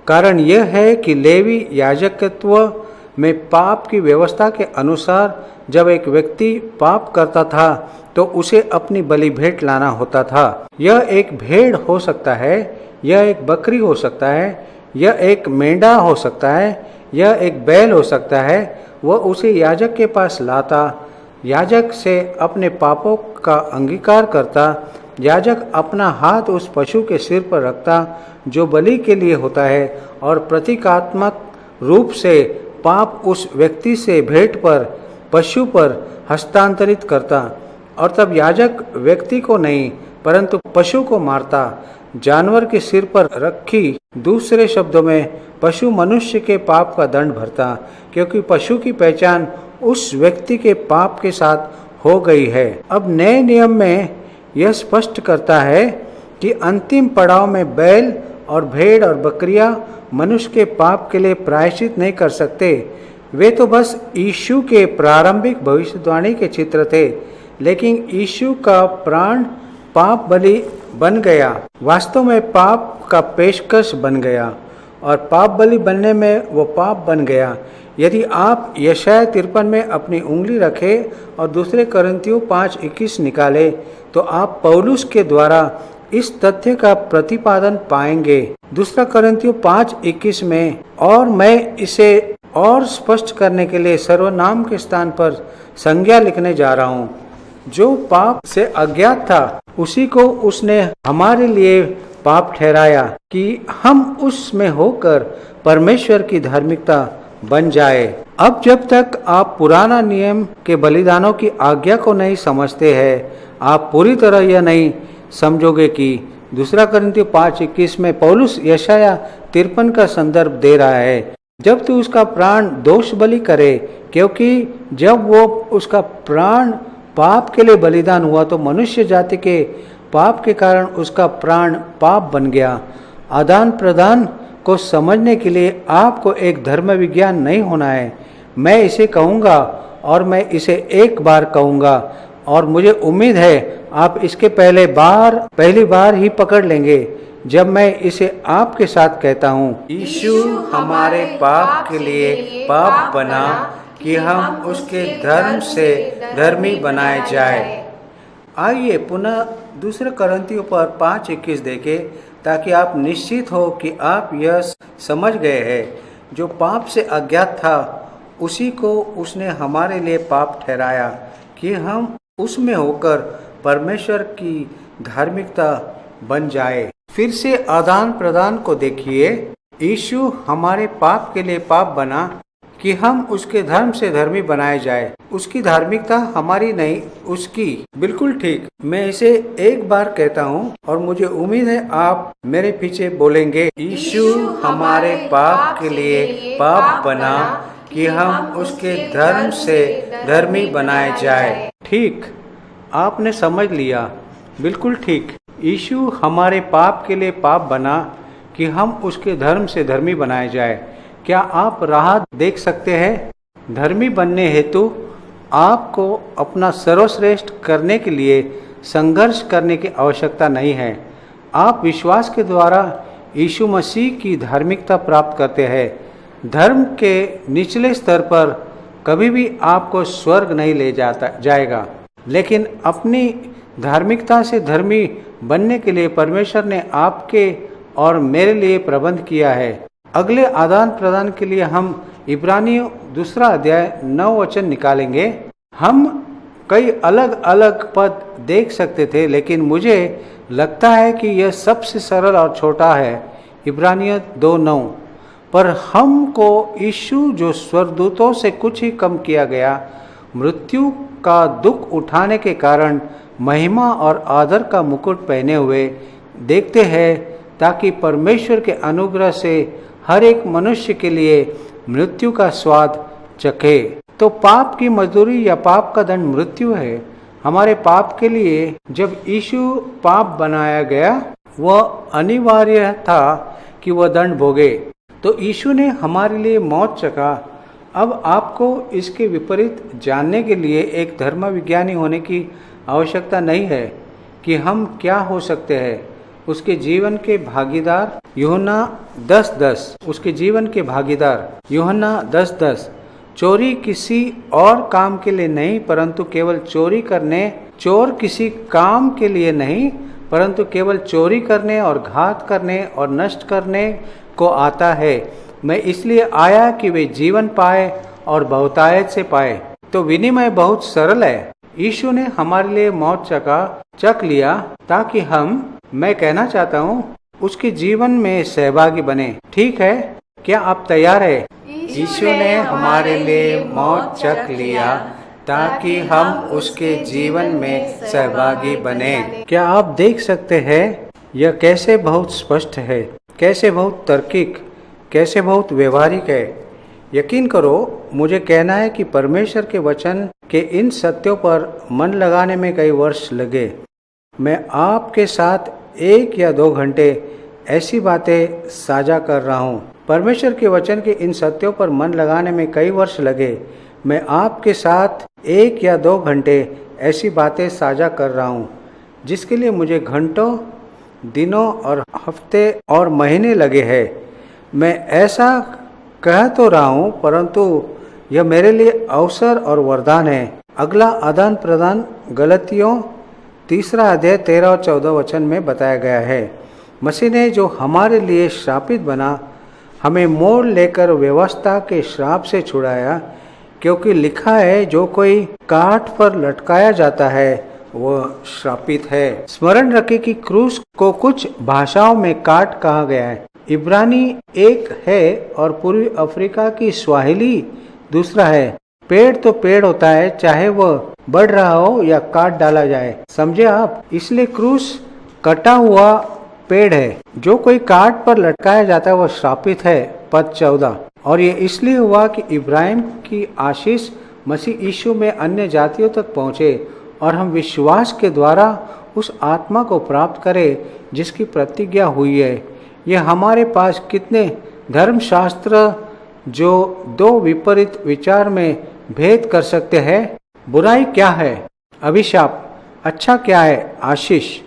कारण यह है कि लेवी याजकत्व में पाप की व्यवस्था के अनुसार जब एक व्यक्ति पाप करता था तो उसे अपनी बलि भेंट लाना होता था। यह एक भेड़ हो सकता है, यह एक बकरी हो सकता है, यह एक मेंढा हो सकता है, यह एक बैल हो सकता है। वह उसे याजक के पास लाता, याजक से अपने पापों का अंगीकार करता। याजक अपना हाथ उस पशु के सिर पर रखता जो बलि के लिए होता है, और प्रतीकात्मक रूप से पाप उस व्यक्ति से भेंट पर, पशु पर हस्तांतरित करता, और तब याजक व्यक्ति को नहीं परंतु पशु को मारता, जानवर के सिर पर रखी। दूसरे शब्दों में, पशु मनुष्य के पाप का दंड भरता, क्योंकि पशु की पहचान उस व्यक्ति के पाप के साथ हो गई है। अब नए नियम में यह स्पष्ट करता है कि अंतिम पड़ाव में बैल और भेड़ और बकरियां मनुष्य के पाप के लिए प्रायश्चित नहीं कर सकते। वे तो बस यीशु के प्रारंभिक भविष्यवाणी के चित्र थे, लेकिन यीशु का प्राण पाप बलि बन गया, वास्तव में पाप का पेशकश बन गया, और पाप बलि बनने में वो पाप बन गया। यदि आप यशायाह 53 में अपनी उंगली रखें और दूसरे कोरिन्थियों 5:21 निकाले तो आप पौलुस के द्वारा इस तथ्य का प्रतिपादन पाएंगे। दूसरा कोरिन्थियों 5:21 में, और मैं इसे और स्पष्ट करने के लिए सर्वनाम के स्थान पर संज्ञा लिखने जा रहा हूँ। जो पाप से अज्ञात था उसी को उसने हमारे लिए पाप ठहराया कि हम उसमें होकर परमेश्वर की धार्मिकता बन जाए। अब जब तक आप पुराना नियम के बलिदानों की आज्ञा को नहीं समझते हैं, आप पूरी तरह यह नहीं समझोगे कि 2 कुरिन्थियों 5:21 में पौलुस यशाया 53 का संदर्भ दे रहा है, जब तू उसका प्राण दोष बलि करे, क्योंकि जब वो उसका प्राण पाप के लिए बलिदान हुआ तो मनुष्य जाति के पाप के कारण उसका प्राण पाप बन गया। आदान प्रदान को समझने के लिए आपको एक धर्म विज्ञान नहीं होना है। मैं इसे कहूँगा और मैं इसे एक बार कहूँगा और मुझे उम्मीद है आप इसके पहली बार ही पकड़ लेंगे जब मैं इसे आपके साथ कहता हूँ, यीशु हमारे पाप के लिए पाप बना कि हम उसके धर्म से धर्मी बनाए जाए। आइए पुनः 2 कुरिन्थियों पर 5:21 देखें ताकि आप निश्चित हो कि आप यह समझ गए हैं, जो पाप से अज्ञात था उसी को उसने हमारे लिए पाप ठहराया कि हम उसमें होकर परमेश्वर की धार्मिकता बन जाए। फिर से आदान प्रदान को देखिए। यीशु हमारे पाप के लिए पाप बना कि हम उसके धर्म से धर्मी बनाए जाए। उसकी धार्मिकता हमारी नहीं, उसकी। बिल्कुल ठीक। मैं इसे एक बार कहता हूँ और मुझे उम्मीद है आप मेरे पीछे बोलेंगे, यीशु हमारे पाप के लिए पाप बना कि हम उसके धर्म से धर्मी बनाए जाए। ठीक, आपने समझ लिया। बिल्कुल ठीक। यीशु हमारे पाप के लिए पाप बना कि हम उसके धर्म से धर्मी बनाए जाए। क्या आप राह देख सकते हैं? धर्मी बनने हेतु आपको अपना सर्वश्रेष्ठ करने के लिए संघर्ष करने की आवश्यकता नहीं है। आप विश्वास के द्वारा यीशु मसीह की धार्मिकता प्राप्त करते हैं। धर्म के निचले स्तर पर कभी भी आपको स्वर्ग नहीं ले जाएगा, लेकिन अपनी धार्मिकता से धर्मी बनने के लिए परमेश्वर ने आपके और मेरे लिए प्रबंध किया है। अगले आदान प्रदान के लिए हम इब्रानियों 2 अध्याय 9 वचन निकालेंगे। हम कई अलग अलग पद देख सकते थे, लेकिन मुझे लगता है कि यह सबसे सरल और छोटा है। इब्रानियों 2:9 पर हमको यीशु जो स्वर्गदूतों से कुछ ही कम किया गया, मृत्यु का दुख उठाने के कारण महिमा और आदर का मुकुट पहने हुए देखते हैं, ताकि परमेश्वर के अनुग्रह से हर एक मनुष्य के लिए मृत्यु का स्वाद चखे। तो पाप की मजदूरी या पाप का दंड मृत्यु है। हमारे पाप के लिए जब यीशु पाप बनाया गया, वह अनिवार्य था कि वह दंड भोगे। तो यीशु ने हमारे लिए मौत चखा। अब आपको इसके विपरीत जानने के लिए एक धर्म विज्ञानी होने की आवश्यकता नहीं है कि हम क्या हो सकते हैं। उसके जीवन के भागीदार यूहन्ना 10:10 उसके जीवन के भागीदार यूहन्ना 10:10 चोरी किसी और काम के लिए नहीं, परंतु केवल चोर किसी काम के लिए नहीं, परंतु केवल चोरी करने और घात करने और नष्ट करने को आता है। मैं इसलिए आया कि वे जीवन पाए और बहुतायत से पाए। तो विनिमय बहुत सरल है। यीशु ने हमारे लिए मौत चख लिया ताकि मैं कहना चाहता हूँ, उसके जीवन में सहभागी बने। ठीक है, क्या आप तैयार है? यीशु ने हमारे लिए मौत चख लिया ताकि हम उसके जीवन में सहभागी बने। क्या आप देख सकते हैं यह कैसे बहुत स्पष्ट है, कैसे बहुत तार्किक, कैसे बहुत व्यवहारिक है। यकीन करो, मुझे कहना है कि परमेश्वर के वचन के इन सत्यों पर मन लगाने में कई वर्ष लगे। मैं आपके साथ 1 या 2 घंटे ऐसी बातें साझा कर रहा हूँ। परमेश्वर के वचन के इन सत्यों पर मन लगाने में कई वर्ष लगे। मैं आपके साथ 1 या 2 घंटे ऐसी बातें साझा कर रहा हूँ, जिसके लिए मुझे घंटों, दिनों और हफ्ते और महीने लगे हैं। मैं ऐसा कह तो रहा हूँ, परंतु यह मेरे लिए अवसर और वरदान है। अगला आदान प्रदान गलतियों 3 अध्याय 13 और 14 वचन में बताया गया है। मसीह ने जो हमारे लिए श्रापित बना, हमें मोड़ लेकर व्यवस्था के श्राप से छुड़ाया, क्योंकि लिखा है, जो कोई काठ पर लटकाया जाता है वह श्रापित है। स्मरण रखें कि क्रूस को कुछ भाषाओं में काठ कहा गया है। इब्रानी एक है और पूर्वी अफ्रीका की स्वाहिली दूसरा है। पेड़ तो पेड़ होता है, चाहे वह बढ़ रहा हो या काट डाला जाए, समझे आप। इसलिए क्रूस कटा हुआ पेड़ है। जो कोई काट पर लटकाया जाता है वह श्रापित है। पद 14। और ये इसलिए हुआ कि इब्राहिम की आशीष मसीह यीशु में अन्य जातियों तक पहुँचे और हम विश्वास के द्वारा उस आत्मा को प्राप्त करें जिसकी प्रतिज्ञा हुई है। यह हमारे पास कितने धर्मशास्त्र जो दो विपरीत विचार में भेद कर सकते हैं। बुराई क्या है? अभिशाप। अच्छा क्या है? आशीष।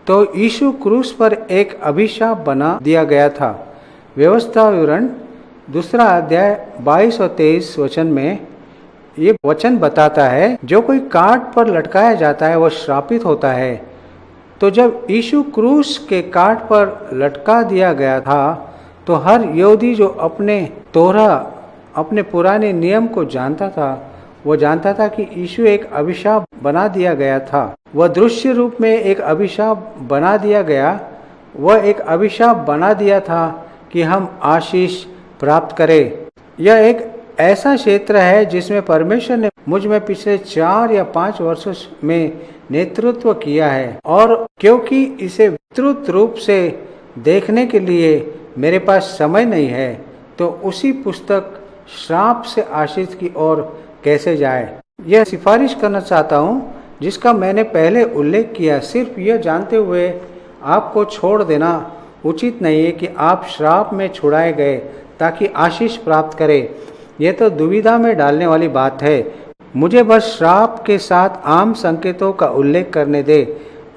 तो यीशु क्रूस पर एक अभिशाप बना दिया गया था। व्यवस्था विवरण 2 अध्याय 22 और 23 वचन में ये वचन बताता है, जो कोई काठ पर लटकाया जाता है वह श्रापित होता है। तो जब यीशु क्रूस के काठ पर लटका दिया गया था तो हर यहूदी जो अपने पुराने नियम को जानता था, वह जानता था कि यीशु एक अभिशाप बना दिया गया था। वह दृश्य रूप में एक अभिशाप बना दिया गया। वह एक अभिशाप बना दिया था कि हम आशीष प्राप्त करें। यह एक ऐसा क्षेत्र है जिसमें परमेश्वर ने मुझ में पिछले 4 या 5 वर्षों में नेतृत्व किया है, और क्योंकि इसे विस्तृत रूप से देखने के लिए मेरे पास समय नहीं है, तो उसी पुस्तक श्राप से आशीष की ओर कैसे जाए, यह सिफारिश करना चाहता हूँ, जिसका मैंने पहले उल्लेख किया। सिर्फ यह जानते हुए आपको छोड़ देना उचित नहीं है कि आप श्राप में छुड़ाए गए ताकि आशीष प्राप्त करें। यह तो दुविधा में डालने वाली बात है। मुझे बस श्राप के साथ आम संकेतों का उल्लेख करने दे।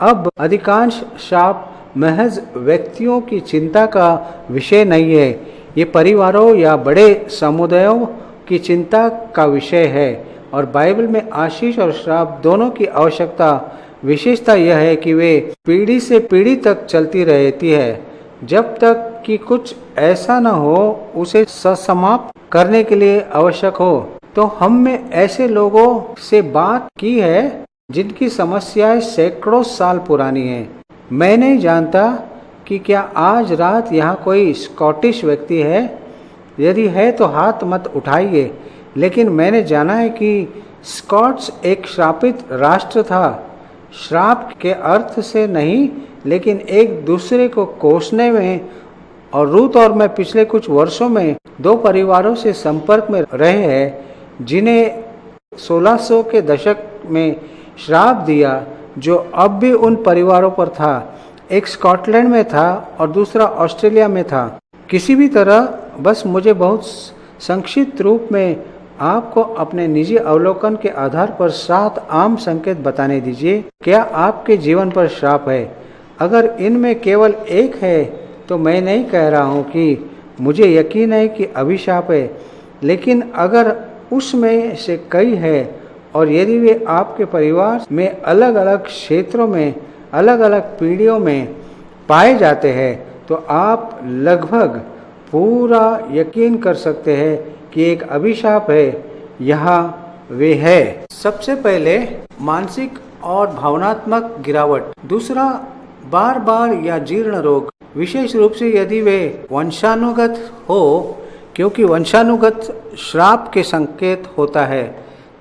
अब अधिकांश श्राप महज व्यक्तियों की चिंता का विषय नहीं है, ये परिवारों या बड़े समुदायों की चिंता का विषय है। और बाइबल में आशीष और श्राप दोनों की आवश्यकता विशेषता यह है कि वे पीढ़ी से पीढ़ी तक चलती रहती है, जब तक कि कुछ ऐसा न हो उसे समाप्त करने के लिए आवश्यक हो। तो हमने ऐसे लोगों से बात की है जिनकी समस्याएं सैकड़ों साल पुरानी है। मैं नहीं जानता कि क्या आज रात यहाँ कोई स्कॉटिश व्यक्ति है। यदि है तो हाथ मत उठाइए, लेकिन मैंने जाना है कि स्कॉट्स एक श्रापित राष्ट्र था। श्राप के अर्थ से नहीं, लेकिन एक दूसरे को कोसने में। और रूथ और मैं पिछले कुछ वर्षों में 2 परिवारों से संपर्क में रहे हैं जिन्हें 1600 के दशक में श्राप दिया, जो अब भी उन परिवारों पर था। एक स्कॉटलैंड में था और दूसरा ऑस्ट्रेलिया में था। किसी भी तरह बस मुझे बहुत संक्षिप्त रूप में आपको अपने निजी अवलोकन के आधार पर 7 आम संकेत बताने दीजिए। क्या आपके जीवन पर श्राप है? अगर इनमें केवल एक है तो मैं नहीं कह रहा हूँ कि मुझे यकीन है कि अभिशाप है, लेकिन अगर उसमें से कई है और यदि वे आपके परिवार में अलग अलग क्षेत्रों में अलग अलग पीढ़ियों में पाए जाते हैं, तो आप लगभग पूरा यकीन कर सकते हैं कि एक अभिशाप है। यहाँ वे है। सबसे पहले मानसिक और भावनात्मक गिरावट। दूसरा, बार बार या जीर्ण रोग, विशेष रूप से यदि वे वंशानुगत हो, क्योंकि वंशानुगत श्राप के संकेत होता है।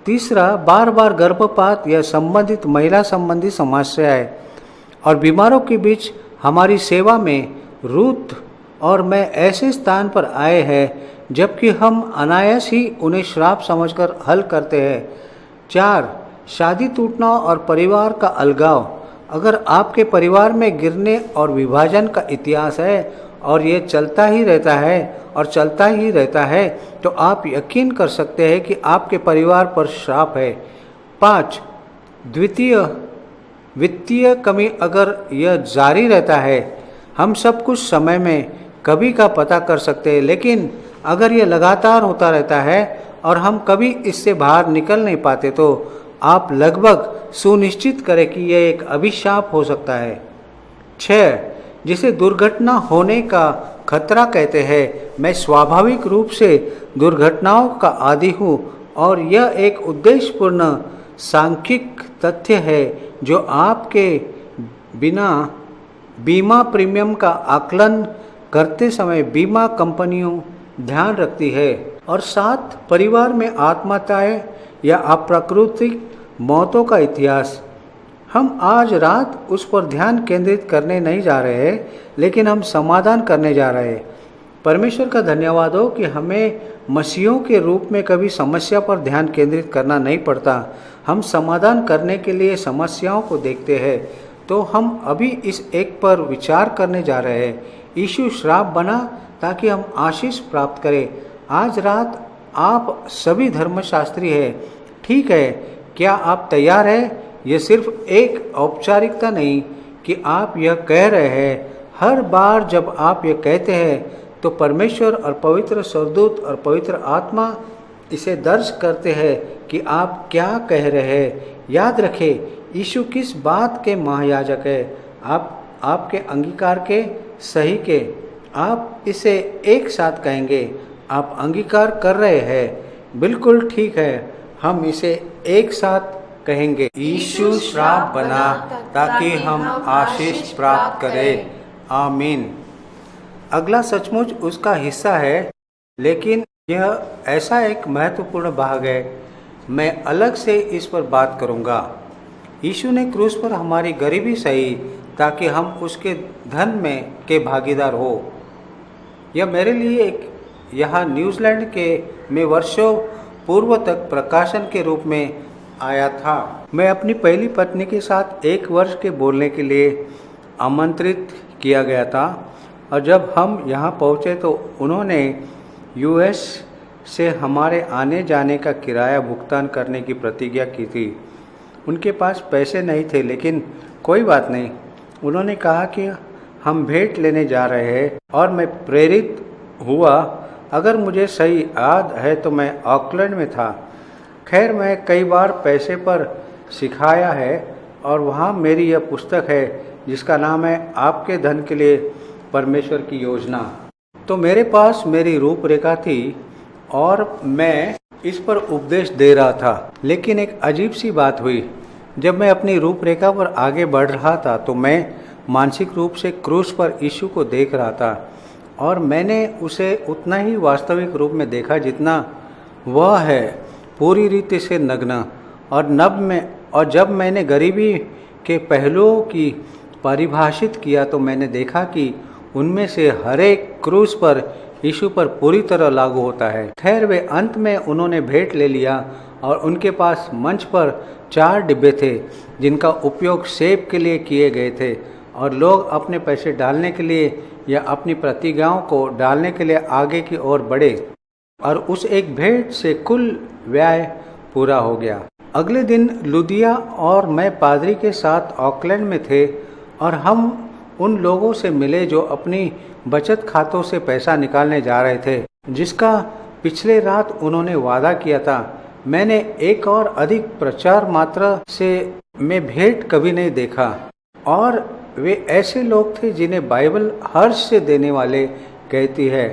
तीसरा, बार बार गर्भपात या संबंधित महिला संबंधी समस्याएं। और बीमारों के बीच हमारी सेवा में रूथ और मैं ऐसे स्थान पर आए हैं जबकि हम अनायास ही उन्हें श्राप समझकर हल करते हैं। 4, शादी टूटना और परिवार का अलगाव। अगर आपके परिवार में गिरने और विभाजन का इतिहास है और ये चलता ही रहता है तो आप यकीन कर सकते हैं कि आपके परिवार पर श्राप है। 5, वित्तीय कमी। अगर यह जारी रहता है, हम सब कुछ समय में कभी का पता कर सकते हैं, लेकिन अगर यह लगातार होता रहता है और हम कभी इससे बाहर निकल नहीं पाते, तो आप लगभग सुनिश्चित करें कि यह एक अभिशाप हो सकता है। 6, जिसे दुर्घटना होने का खतरा कहते हैं। मैं स्वाभाविक रूप से दुर्घटनाओं का आदी हूँ और यह एक उद्देश्यपूर्ण सांख्यिक तथ्य है जो आपके बिना बीमा प्रीमियम का आकलन करते समय बीमा कंपनियों ध्यान रखती है। और 7 परिवार में आत्महत्याएं या अप्राकृतिक मौतों का इतिहास। हम आज रात उस पर ध्यान केंद्रित करने नहीं जा रहे हैं, लेकिन हम समाधान करने जा रहे हैं। परमेश्वर का धन्यवाद हो कि हमें मसीहों के रूप में कभी समस्या पर ध्यान केंद्रित करना नहीं पड़ता। हम समाधान करने के लिए समस्याओं को देखते हैं। तो हम अभी इस एक पर विचार करने जा रहे हैं। यीशु श्राप बना ताकि हम आशीष प्राप्त करें। आज रात आप सभी धर्मशास्त्री हैं, ठीक है? क्या आप तैयार हैं? यह सिर्फ एक औपचारिकता नहीं कि आप यह कह रहे हैं। हर बार जब आप यह कहते हैं तो परमेश्वर और पवित्र स्वर्गदूत और पवित्र आत्मा इसे दर्ज करते हैं कि आप क्या कह रहे हैं। याद रखें, यीशु किस बात के महायाजक है? आपके अंगीकार के, सही के। आप इसे एक साथ कहेंगे। आप अंगीकार कर रहे हैं। बिल्कुल ठीक है, हम इसे एक साथ कहेंगे। यीशु श्राप बना ताकि हम आशीष प्राप्त करें। आमीन। अगला सचमुच उसका हिस्सा है, लेकिन यह ऐसा एक महत्वपूर्ण भाग है। मैं अलग से इस पर बात करूंगा। यीशु ने क्रूस पर हमारी गरीबी सही ताकि हम उसके धन में के भागीदार हो। यह मेरे लिए एक यहाँ न्यूजीलैंड में वर्षों पूर्व तक प्रकाशन के रूप में आया था। मैं अपनी पहली पत्नी के साथ 1 वर्ष के बोलने के लिए आमंत्रित किया गया था, और जब हम यहाँ पहुँचे तो उन्होंने यूएस से हमारे आने जाने का किराया भुगतान करने की प्रतिज्ञा की थी। उनके पास पैसे नहीं थे, लेकिन कोई बात नहीं। उन्होंने कहा कि हम भेंट लेने जा रहे हैं, और मैं प्रेरित हुआ। अगर मुझे सही याद है तो मैं ऑकलैंड में था। खैर, मैं कई बार पैसे पर सिखाया है, और वहाँ मेरी यह पुस्तक है जिसका नाम है आपके धन के लिए परमेश्वर की योजना। तो मेरे पास मेरी रूपरेखा थी और मैं इस पर उपदेश दे रहा था। लेकिन एक अजीब सी बात हुई। जब मैं अपनी रूपरेखा पर आगे बढ़ रहा था तो मैं मानसिक रूप से क्रूस पर यीशु को देख रहा था, और मैंने उसे उतना ही वास्तविक रूप में देखा जितना वह है, पूरी रीति से नग्न। और जब मैंने गरीबी के पहलुओं की परिभाषित किया तो मैंने देखा कि उनमें से हर एक क्रूस पर यीशु पर पूरी तरह लागू होता है। खैर, वे अंत में उन्होंने भेंट ले लिया, और उनके पास मंच पर 4 डिब्बे थे जिनका उपयोग सेब के लिए किए गए थे, और लोग अपने पैसे डालने के लिए या अपनी प्रतिज्ञाओं को डालने के लिए आगे की ओर बढ़े, और उस एक भेंट से कुल व्यय पूरा हो गया। अगले दिन लुदिया और मैं पादरी के साथ ऑकलैंड में थे, और हम उन लोगों से मिले जो अपनी बचत खातों से पैसा निकालने जा रहे थे, जिसका पिछले रात उन्होंने वादा किया था। मैंने एक और अधिक प्रचार मात्रा से में भेंट कभी नहीं देखा, और वे ऐसे लोग थे जिन्हें बाइबल हर्ष से देने वाले कहती है।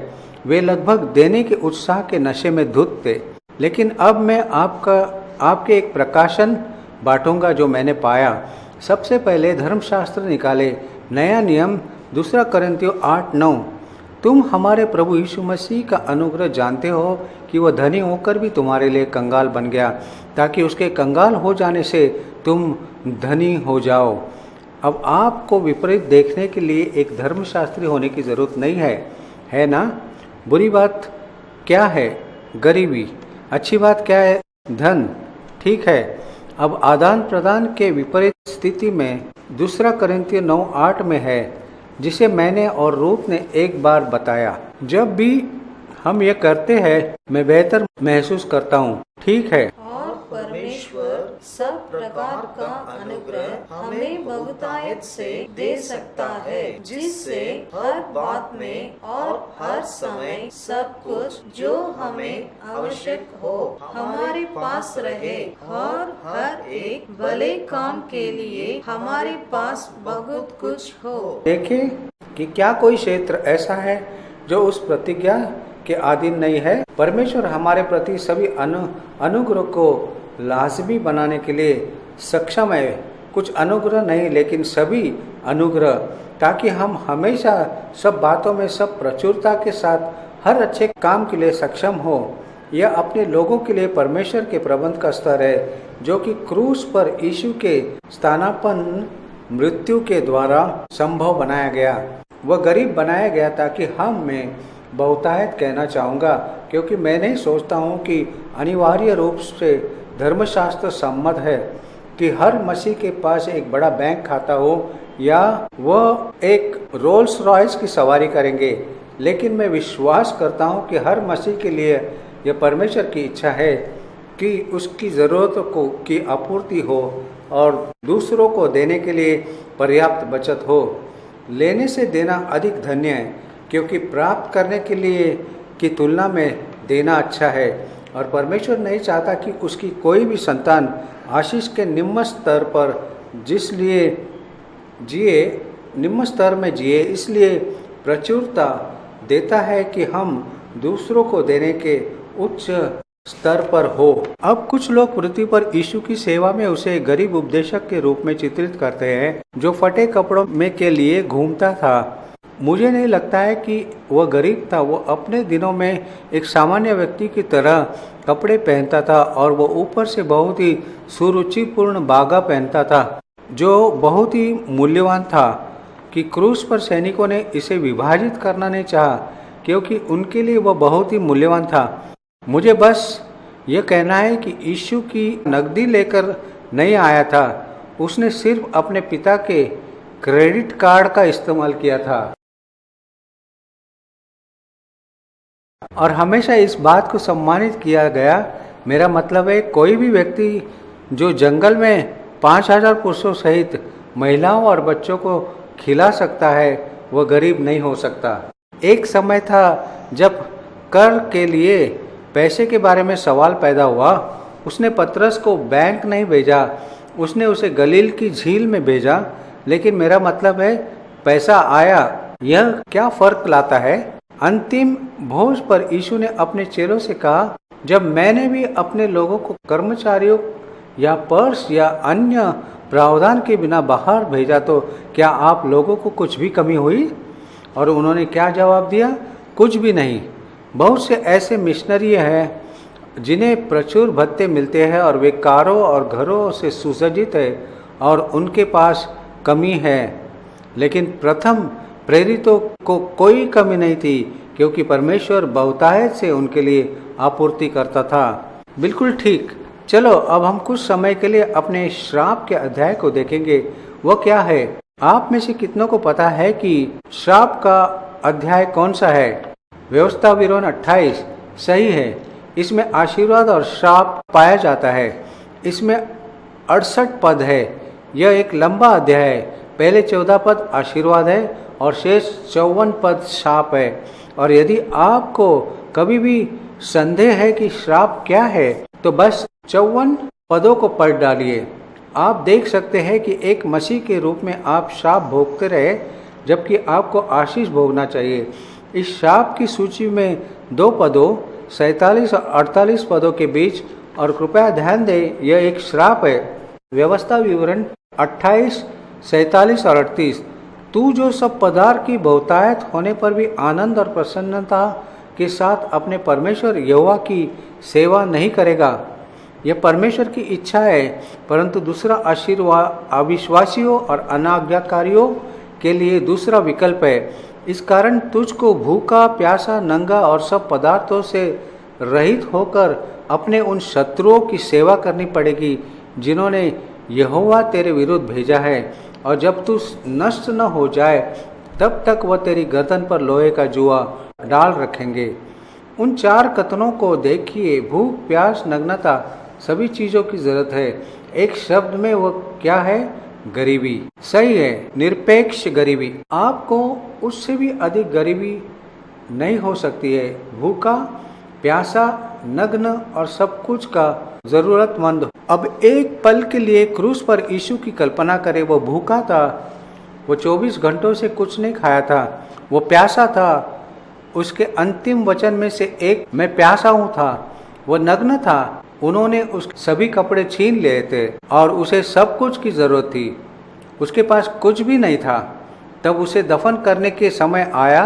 वे लगभग देने के उत्साह के नशे में धुत थे। लेकिन अब मैं आपके एक प्रकाशन बांटूंगा जो मैंने पाया। सबसे पहले धर्मशास्त्र निकाले, नया नियम 2 कोरिन्थियों 8:9। तुम हमारे प्रभु यीशु मसीह का अनुग्रह जानते हो कि वह धनी होकर भी तुम्हारे लिए कंगाल बन गया, ताकि उसके कंगाल हो जाने से तुम धनी हो जाओ। अब आपको विपरीत देखने के लिए एक धर्मशास्त्री होने की जरूरत नहीं है ना? बुरी बात क्या है? गरीबी। अच्छी बात क्या है? धन। ठीक है। अब आदान प्रदान के विपरीत स्थिति में 2 कोरिन्थियों 9:8 में है, जिसे मैंने और रूप ने एक बार बताया। जब भी हम ये करते हैं मैं बेहतर महसूस करता हूँ। ठीक है। और परमेश्वर सब प्रकार का अनुग्रह हमें बहुतायत से दे सकता है, जिससे हर बात में और हर समय सब कुछ जो हमें आवश्यक हो हमारे पास रहे, और हर एक भले काम के लिए हमारे पास बहुत कुछ हो। देखिए कि क्या कोई क्षेत्र ऐसा है जो उस प्रतिज्ञा के अधीन नहीं है। परमेश्वर हमारे प्रति सभी अनुग्रह को लाजमी बनाने के लिए सक्षम है। कुछ अनुग्रह नहीं, लेकिन सभी अनुग्रह, ताकि हम हमेशा सब बातों में सब प्रचुरता के साथ हर अच्छे काम के लिए सक्षम हो। यह अपने लोगों के लिए परमेश्वर के प्रबंध का स्तर है, जो कि क्रूस पर यीशु के स्थानापन्न मृत्यु के द्वारा संभव बनाया गया। वह गरीब बनाया गया ताकि हम में बहुतायत कहना चाहूँगा, क्योंकि मैं नहीं सोचता हूँ कि अनिवार्य रूप से धर्मशास्त्र सम्मत है कि हर मसीह के पास एक बड़ा बैंक खाता हो या वह एक रोल्स रॉयस की सवारी करेंगे। लेकिन मैं विश्वास करता हूँ कि हर मसीह के लिए यह परमेश्वर की इच्छा है कि उसकी ज़रूरतों की आपूर्ति हो और दूसरों को देने के लिए पर्याप्त बचत हो। लेने से देना अधिक धन्य है, क्योंकि प्राप्त करने के लिए की तुलना में देना अच्छा है। और परमेश्वर नहीं चाहता कि उसकी कोई भी संतान आशीष के निम्न स्तर पर निम्न स्तर में जिए। इसलिए प्रचुरता देता है कि हम दूसरों को देने के उच्च स्तर पर हो। अब कुछ लोग पृथ्वी पर यीशु की सेवा में उसे गरीब उपदेशक के रूप में चित्रित करते हैं, जो फटे कपड़ों में के लिए घूमता था। मुझे नहीं लगता है कि वह गरीब था। वो अपने दिनों में एक सामान्य व्यक्ति की तरह कपड़े पहनता था और वो ऊपर से बहुत ही सुरुचिपूर्ण बागा पहनता था, जो बहुत ही मूल्यवान था कि क्रूस पर सैनिकों ने इसे विभाजित करना नहीं चाहा, क्योंकि उनके लिए वह बहुत ही मूल्यवान था। मुझे बस यह कहना है कि यीशु की नकदी लेकर नहीं आया था। उसने सिर्फ अपने पिता के क्रेडिट कार्ड का इस्तेमाल किया था। और हमेशा इस बात को सम्मानित किया गया। मेरा मतलब है, कोई भी व्यक्ति जो जंगल में 5000 पुरुषों सहित महिलाओं और बच्चों को खिला सकता है, वह गरीब नहीं हो सकता। एक समय था जब कर के लिए पैसे के बारे में सवाल पैदा हुआ। उसने पतरस को बैंक नहीं भेजा, उसने उसे गलील की झील में भेजा। लेकिन मेरा मतलब है, पैसा आया, यह क्या फर्क लाता है। अंतिम भोज पर यीशु ने अपने चेलों से कहा, जब मैंने भी अपने लोगों को कर्मचारियों या पर्स या अन्य प्रावधान के बिना बाहर भेजा, तो क्या आप लोगों को कुछ भी कमी हुई? और उन्होंने क्या जवाब दिया? कुछ भी नहीं। बहुत से ऐसे मिशनरी हैं जिन्हें प्रचुर भत्ते मिलते हैं और वे कारों और घरों से सुसज्जित है और उनके पास कमी है। लेकिन प्रथम प्रेरितों को कोई कमी नहीं थी, क्योंकि परमेश्वर बहुतायत से उनके लिए आपूर्ति करता था। बिल्कुल ठीक। चलो अब हम कुछ समय के लिए अपने श्राप के अध्याय को देखेंगे। वह क्या है? आप में से कितनों को पता है कि श्राप का अध्याय कौन सा है? व्यवस्था विवरण 28 सही है। इसमें आशीर्वाद और श्राप पाया जाता है। इसमें 68 पद है। यह एक लंबा अध्याय है। पहले 14 पद आशीर्वाद है और शेष 54 पद श्राप है। और यदि आपको कभी भी संदेह है कि श्राप क्या है, तो बस 54 पदों को पढ़ डालिए। आप देख सकते हैं कि एक मसीह के रूप में आप श्राप भोगते रहे, जबकि आपको आशीष भोगना चाहिए। इस श्राप की सूची में 2 पदों 47 और 48 पदों के बीच, और कृपया ध्यान दें, यह एक श्राप है। व्यवस्था विवरण 28, 47 और 38। तू जो सब पदार्थ की बहुतायत होने पर भी आनंद और प्रसन्नता के साथ अपने परमेश्वर यहोवा की सेवा नहीं करेगा, यह परमेश्वर की इच्छा है। परंतु दूसरा आशीर्वाद अविश्वासियों और अनाज्ञाकारियों के लिए दूसरा विकल्प है। इस कारण तुझको भूखा, प्यासा, नंगा और सब पदार्थों से रहित होकर अपने उन शत्रुओं की सेवा करनी पड़ेगी जिन्होंने यहोवा तेरे विरुद्ध भेजा है। और जब तू नष्ट न हो जाए, तब तक वह तेरी गर्दन पर लोहे का जुआ डाल रखेंगे। उन 4 कथनों को देखिए। भूख, प्यास, नग्नता, सभी चीजों की जरूरत है। एक शब्द में वह क्या है? गरीबी। सही है, निरपेक्ष गरीबी। आपको उससे भी अधिक गरीबी नहीं हो सकती है। भूखा, प्यासा, नग्न और सब कुछ का जरूरतमंद। अब एक पल के लिए क्रूस पर यीशु की कल्पना करें। वो भूखा था, वो 24 घंटों से कुछ नहीं खाया था। वो प्यासा था, उसके अंतिम वचन में से एक, मैं प्यासा हूँ था, वह नग्न था, उन्होंने उस सभी कपड़े छीन लिए थे और उसे सब कुछ की जरूरत थी, उसके पास कुछ भी नहीं था। तब उसे दफन करने के समय आया,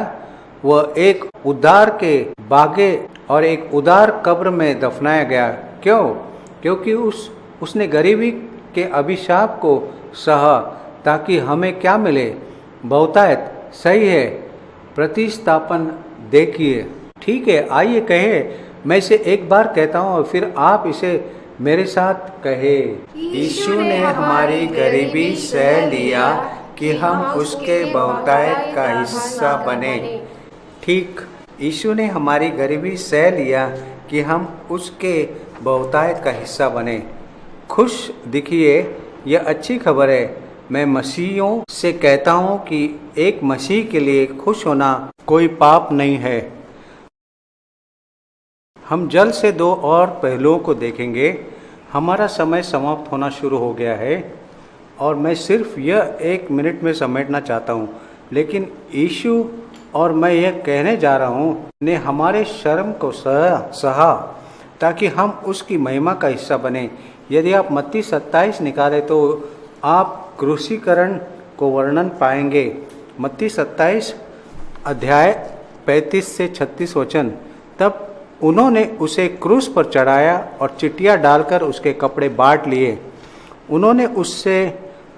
वह एक उदार के बागे और एक उदार कब्र में दफनाया गया। क्यों? क्योंकि उसने गरीबी के अभिशाप को सहा, ताकि हमें क्या मिले? बहुतायत। सही है, प्रतिस्थापन देखिए। ठीक है, आइए कहे, मैं इसे एक बार कहता हूँ और फिर आप इसे मेरे साथ कहे। यीशु ने हमारी गरीबी सह लिया कि हम उसके बहुतायत का हिस्सा बने। ठीक, यीशु ने हमारी गरीबी सह लिया कि हम उसके बहुतायत का हिस्सा बने। खुश दिखिए, यह अच्छी खबर है। मैं मसीहियों से कहता हूँ कि एक मसीह के लिए खुश होना कोई पाप नहीं है। हम जल्द से दो और पहलुओं को देखेंगे। हमारा समय समाप्त होना शुरू हो गया है और मैं सिर्फ यह 1 मिनट में समेटना चाहता हूँ। लेकिन यीशु और मैं यह कहने जा रहा हूँ ने हमारे शर्म को सहा ताकि हम उसकी महिमा का हिस्सा बने। यदि आप मत्ती 27 निकालें तो आप क्रूसीकरण को वर्णन पाएंगे। मत्ती 27 अध्याय 35 से 36 वचन। तब उन्होंने उसे क्रूस पर चढ़ाया और चिट्टियाँ डालकर उसके कपड़े बांट लिए। उन्होंने उससे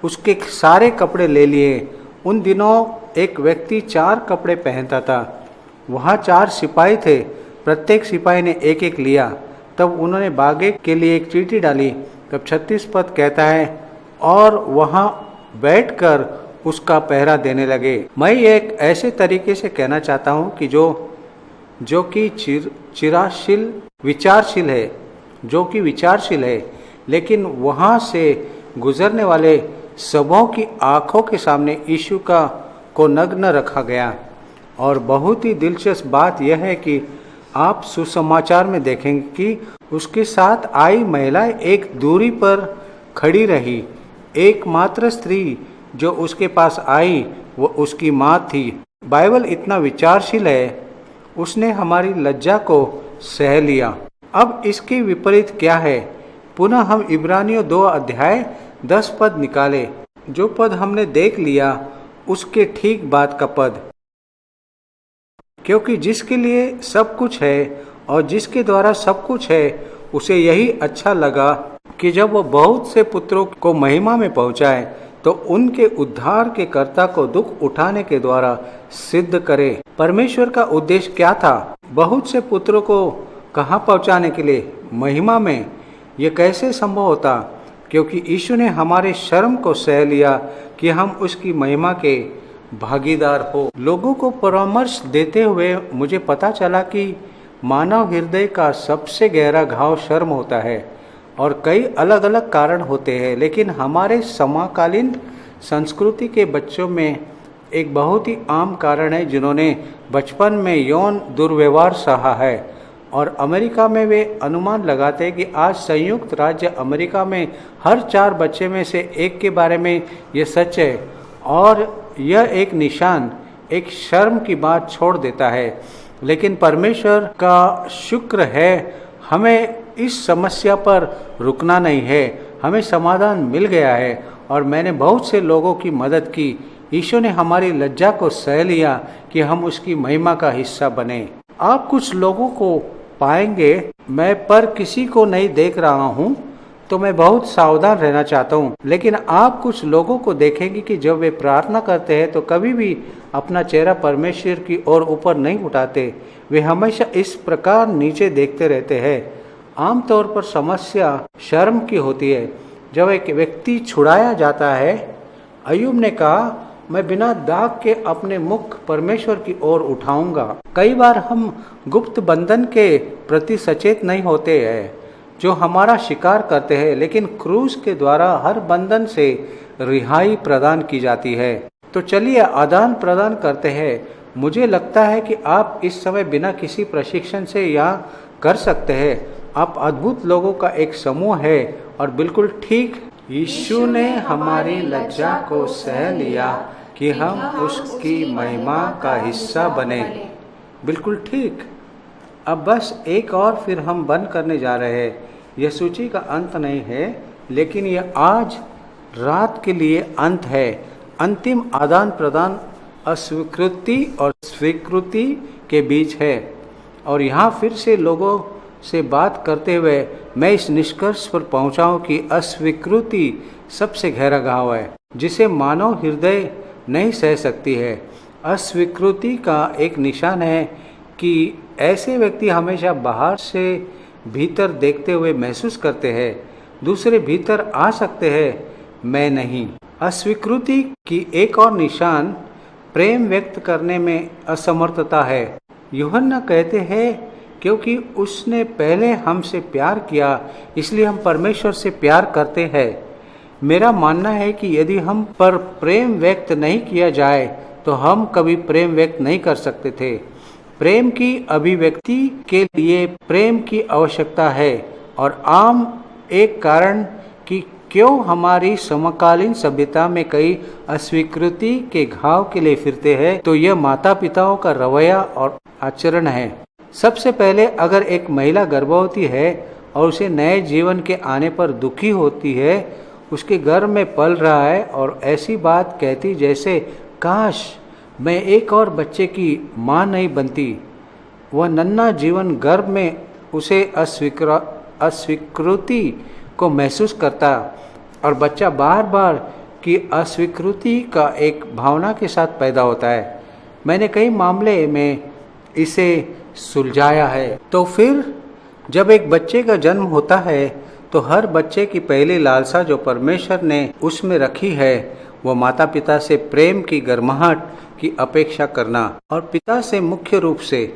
उसके सारे कपड़े ले लिए। उन दिनों एक व्यक्ति 4 कपड़े पहनता था। वहाँ 4 सिपाही थे, प्रत्येक सिपाही ने एक एक लिया। तब उन्होंने बागे के लिए एक चींटी डाली। तब 36 पद कहता है, और वहाँ बैठकर उसका पहरा देने लगे। मैं एक ऐसे तरीके से कहना चाहता हूँ कि जो कि विचारशील है, लेकिन वहाँ से गुजरने वाले सबों की आंखों के सामने यीशु को नग्न रखा गया। और बहुत ही दिलचस्प बात यह है कि आप सुसमाचार में देखेंगे कि उसके साथ आई महिलाएं एक दूरी पर खड़ी रही। एकमात्र स्त्री जो उसके पास आई वो उसकी माँ थी। बाइबल इतना विचारशील है, उसने हमारी लज्जा को सह लिया। अब इसके विपरीत क्या है? पुनः हम इब्रानियों 2 अध्याय 10 पद निकाले। जो पद हमने देख लिया उसके ठीक बाद का पद, क्योंकि जिसके लिए सब कुछ है और जिसके द्वारा सब कुछ है, उसे यही अच्छा लगा कि जब वह बहुत से पुत्रों को महिमा में पहुंचाए तो उनके उद्धार के कर्ता को दुख उठाने के द्वारा सिद्ध करे। परमेश्वर का उद्देश्य क्या था? बहुत से पुत्रों को कहाँ पहुंचाने के लिए? महिमा में। यह कैसे संभव होता? क्योंकि यीशु ने हमारे शर्म को सह लिया कि हम उसकी महिमा के भागीदार हो। लोगों को परामर्श देते हुए मुझे पता चला कि मानव हृदय का सबसे गहरा घाव शर्म होता है और कई अलग अलग कारण होते हैं, लेकिन हमारे समकालीन संस्कृति के बच्चों में एक बहुत ही आम कारण है जिन्होंने बचपन में यौन दुर्व्यवहार सहा है। और अमेरिका में वे अनुमान लगाते हैं कि आज संयुक्त राज्य अमेरिका में हर 4 बच्चे में से एक के बारे में ये सच है। और यह एक निशान, एक शर्म की बात छोड़ देता है। लेकिन परमेश्वर का शुक्र है, हमें इस समस्या पर रुकना नहीं है, हमें समाधान मिल गया है और मैंने बहुत से लोगों की मदद की। यीशु ने हमारी लज्जा को सह लिया कि हम उसकी महिमा का हिस्सा बने। आप कुछ लोगों को पाएंगे, मैं पर किसी को नहीं देख रहा हूँ तो मैं बहुत सावधान रहना चाहता हूँ, लेकिन आप कुछ लोगों को देखेंगे कि जब वे प्रार्थना करते हैं तो कभी भी अपना चेहरा परमेश्वर की ओर ऊपर नहीं उठाते। वे हमेशा इस प्रकार नीचे देखते रहते हैं। आमतौर पर समस्या शर्म की होती है। जब एक व्यक्ति छुड़ाया जाता है, अय्यूब ने कहा, मैं बिना दाग के अपने मुख परमेश्वर की ओर उठाऊंगा। कई बार हम गुप्त बंधन के प्रति सचेत नहीं होते हैं जो हमारा शिकार करते हैं, लेकिन क्रूस के द्वारा हर बंधन से रिहाई प्रदान की जाती है। तो चलिए आदान प्रदान करते हैं। मुझे लगता है कि आप इस समय बिना किसी प्रशिक्षण से यहाँ कर सकते हैं। आप अद्भुत लोगों का एक समूह है और बिल्कुल ठीक, यीशु ने हमारी लज्जा को सह लिया कि हम उसकी महिमा का हिस्सा बने। बिल्कुल ठीक। अब बस एक और फिर हम बंद करने जा रहे हैं। यह सूची का अंत नहीं है, लेकिन यह आज रात के लिए अंत है। अंतिम आदान प्रदान अस्वीकृति और स्वीकृति के बीच है। और यहाँ फिर से लोगों से बात करते हुए मैं इस निष्कर्ष पर पहुँचा हूँ कि अस्वीकृति सबसे गहरा घाव है जिसे मानव हृदय नहीं सह सकती है। अस्वीकृति का एक निशान है कि ऐसे व्यक्ति हमेशा बाहर से भीतर देखते हुए महसूस करते हैं, दूसरे भीतर आ सकते हैं, मैं नहीं। अस्वीकृति की एक और निशान प्रेम व्यक्त करने में असमर्थता है। यूहन्ना कहते हैं क्योंकि उसने पहले हमसे प्यार किया इसलिए हम परमेश्वर से प्यार करते हैं। मेरा मानना है कि यदि हम पर प्रेम व्यक्त नहीं किया जाए तो हम कभी प्रेम व्यक्त नहीं कर सकते थे। प्रेम की अभिव्यक्ति के लिए प्रेम की आवश्यकता है और आम एक कारण कि क्यों हमारी समकालीन सभ्यता में कई अस्वीकृति के घाव के लिए फिरते हैं तो यह माता पिताओं का रवैया और आचरण है। सबसे पहले अगर एक महिला गर्भवती है और उसे नए जीवन के आने पर दुखी होती है, उसके गर्भ में पल रहा है और ऐसी बात कहती जैसे काश मैं एक और बच्चे की माँ नहीं बनती, वह नन्हा जीवन गर्भ में उसे अस्वीकृति को महसूस करता और बच्चा बार बार की अस्वीकृति का एक भावना के साथ पैदा होता है। मैंने कई मामले में इसे सुलझाया है। तो फिर जब एक बच्चे का जन्म होता है तो हर बच्चे की पहली लालसा जो परमेश्वर ने उसमें रखी है वह माता पिता से प्रेम की गर्माहट की अपेक्षा करना। और पिता से मुख्य रूप से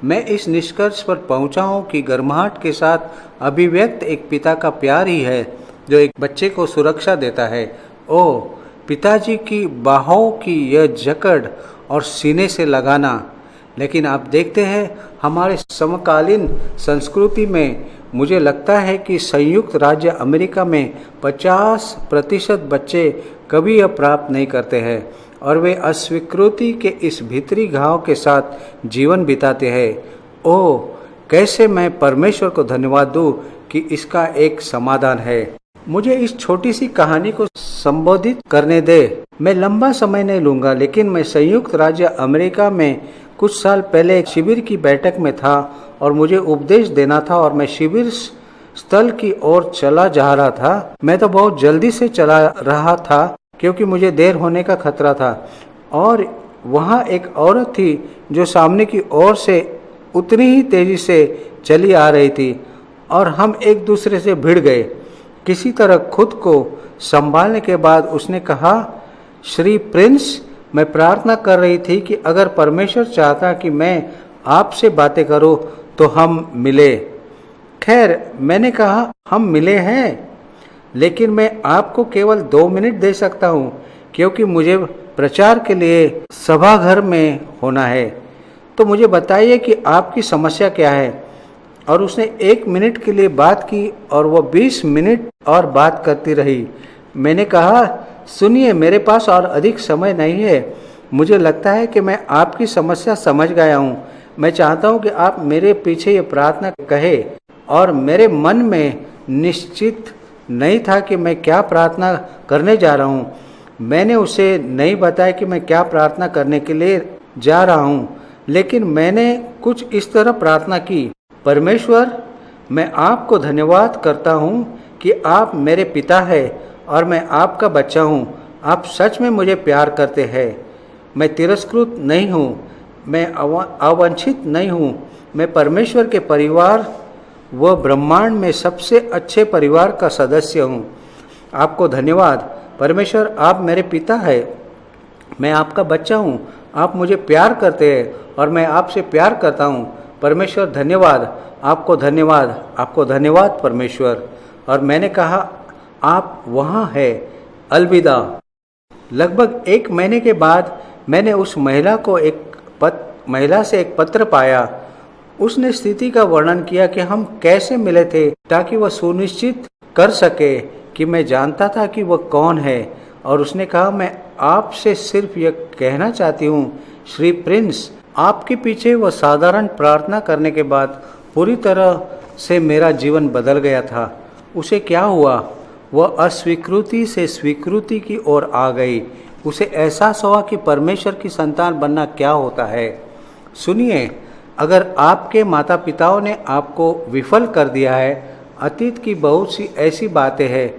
मैं इस निष्कर्ष पर पहुंचा हूं कि गर्माहट के साथ अभिव्यक्त एक पिता का प्यार ही है जो एक बच्चे को सुरक्षा देता है। ओ पिताजी की बाहों की यह जकड़ और सीने से लगाना। लेकिन आप देखते हैं हमारे समकालीन संस्कृति में मुझे लगता है कि संयुक्त राज्य अमेरिका में 50% बच्चे कभी यह प्राप्त नहीं करते हैं और वे अस्वीकृति के इस भीतरी घाव के साथ जीवन बिताते हैं। ओह कैसे मैं परमेश्वर को धन्यवाद दूं कि इसका एक समाधान है। मुझे इस छोटी सी कहानी को संबोधित करने दे। मैं लंबा समय नहीं लूंगा, लेकिन मैं संयुक्त राज्य अमेरिका में कुछ साल पहले एक शिविर की बैठक में था और मुझे उपदेश देना था और मैं शिविर स्थल की ओर चला जा रहा था। मैं तो बहुत जल्दी से चला रहा था क्योंकि मुझे देर होने का खतरा था और वहाँ एक औरत थी जो सामने की ओर से उतनी ही तेजी से चली आ रही थी और हम एक दूसरे से भिड़ गए। किसी तरह खुद को संभालने के बाद उसने कहा, श्री प्रिंस, मैं प्रार्थना कर रही थी कि अगर परमेश्वर चाहता कि मैं आपसे बातें करूं तो हम मिले। खैर, मैंने कहा हम मिले हैं, लेकिन मैं आपको केवल 2 मिनट दे सकता हूं क्योंकि मुझे प्रचार के लिए सभाघर में होना है। तो मुझे बताइए कि आपकी समस्या क्या है। और उसने 1 मिनट के लिए बात की और वो 20 मिनट और बात करती रही। मैंने कहा, सुनिए, मेरे पास और अधिक समय नहीं है। मुझे लगता है कि मैं आपकी समस्या समझ गया हूँ। मैं चाहता हूँ कि आप मेरे पीछे ये प्रार्थना कहे। और मेरे मन में निश्चित नहीं था कि मैं क्या प्रार्थना करने जा रहा हूँ। मैंने उसे नहीं बताया कि मैं क्या प्रार्थना करने के लिए जा रहा हूँ, लेकिन मैंने कुछ इस तरह प्रार्थना की, परमेश्वर, मैं आपको धन्यवाद करता हूँ कि आप मेरे पिता हैं और मैं आपका बच्चा हूँ। आप सच में मुझे प्यार करते हैं। मैं तिरस्कृत नहीं हूँ, मैं अवंचित नहीं हूँ। मैं परमेश्वर के परिवार व ब्रह्मांड में सबसे अच्छे परिवार का सदस्य हूँ। आपको धन्यवाद परमेश्वर, आप मेरे पिता हैं, मैं आपका बच्चा हूँ। आप मुझे प्यार करते हैं और मैं आपसे प्यार करता हूँ। परमेश्वर धन्यवाद, आपको धन्यवाद, आपको धन्यवाद परमेश्वर। और मैंने कहा, आप वहाँ हैं, अलविदा। लगभग 1 महीने के बाद मैंने उस महिला से एक पत्र पाया। उसने स्थिति का वर्णन किया कि हम कैसे मिले थे ताकि वह सुनिश्चित कर सके कि मैं जानता था कि वह कौन है। और उसने कहा, मैं आपसे सिर्फ यह कहना चाहती हूँ श्री प्रिंस, आपके पीछे वह साधारण प्रार्थना करने के बाद पूरी तरह से मेरा जीवन बदल गया था। उसे क्या हुआ? वह अस्वीकृति से स्वीकृति की ओर आ गई। उसे एहसास हुआ कि परमेश्वर की संतान बनना क्या होता है। सुनिए, अगर आपके माता पिताओं ने आपको विफल कर दिया है, अतीत की बहुत सी ऐसी बातें हैं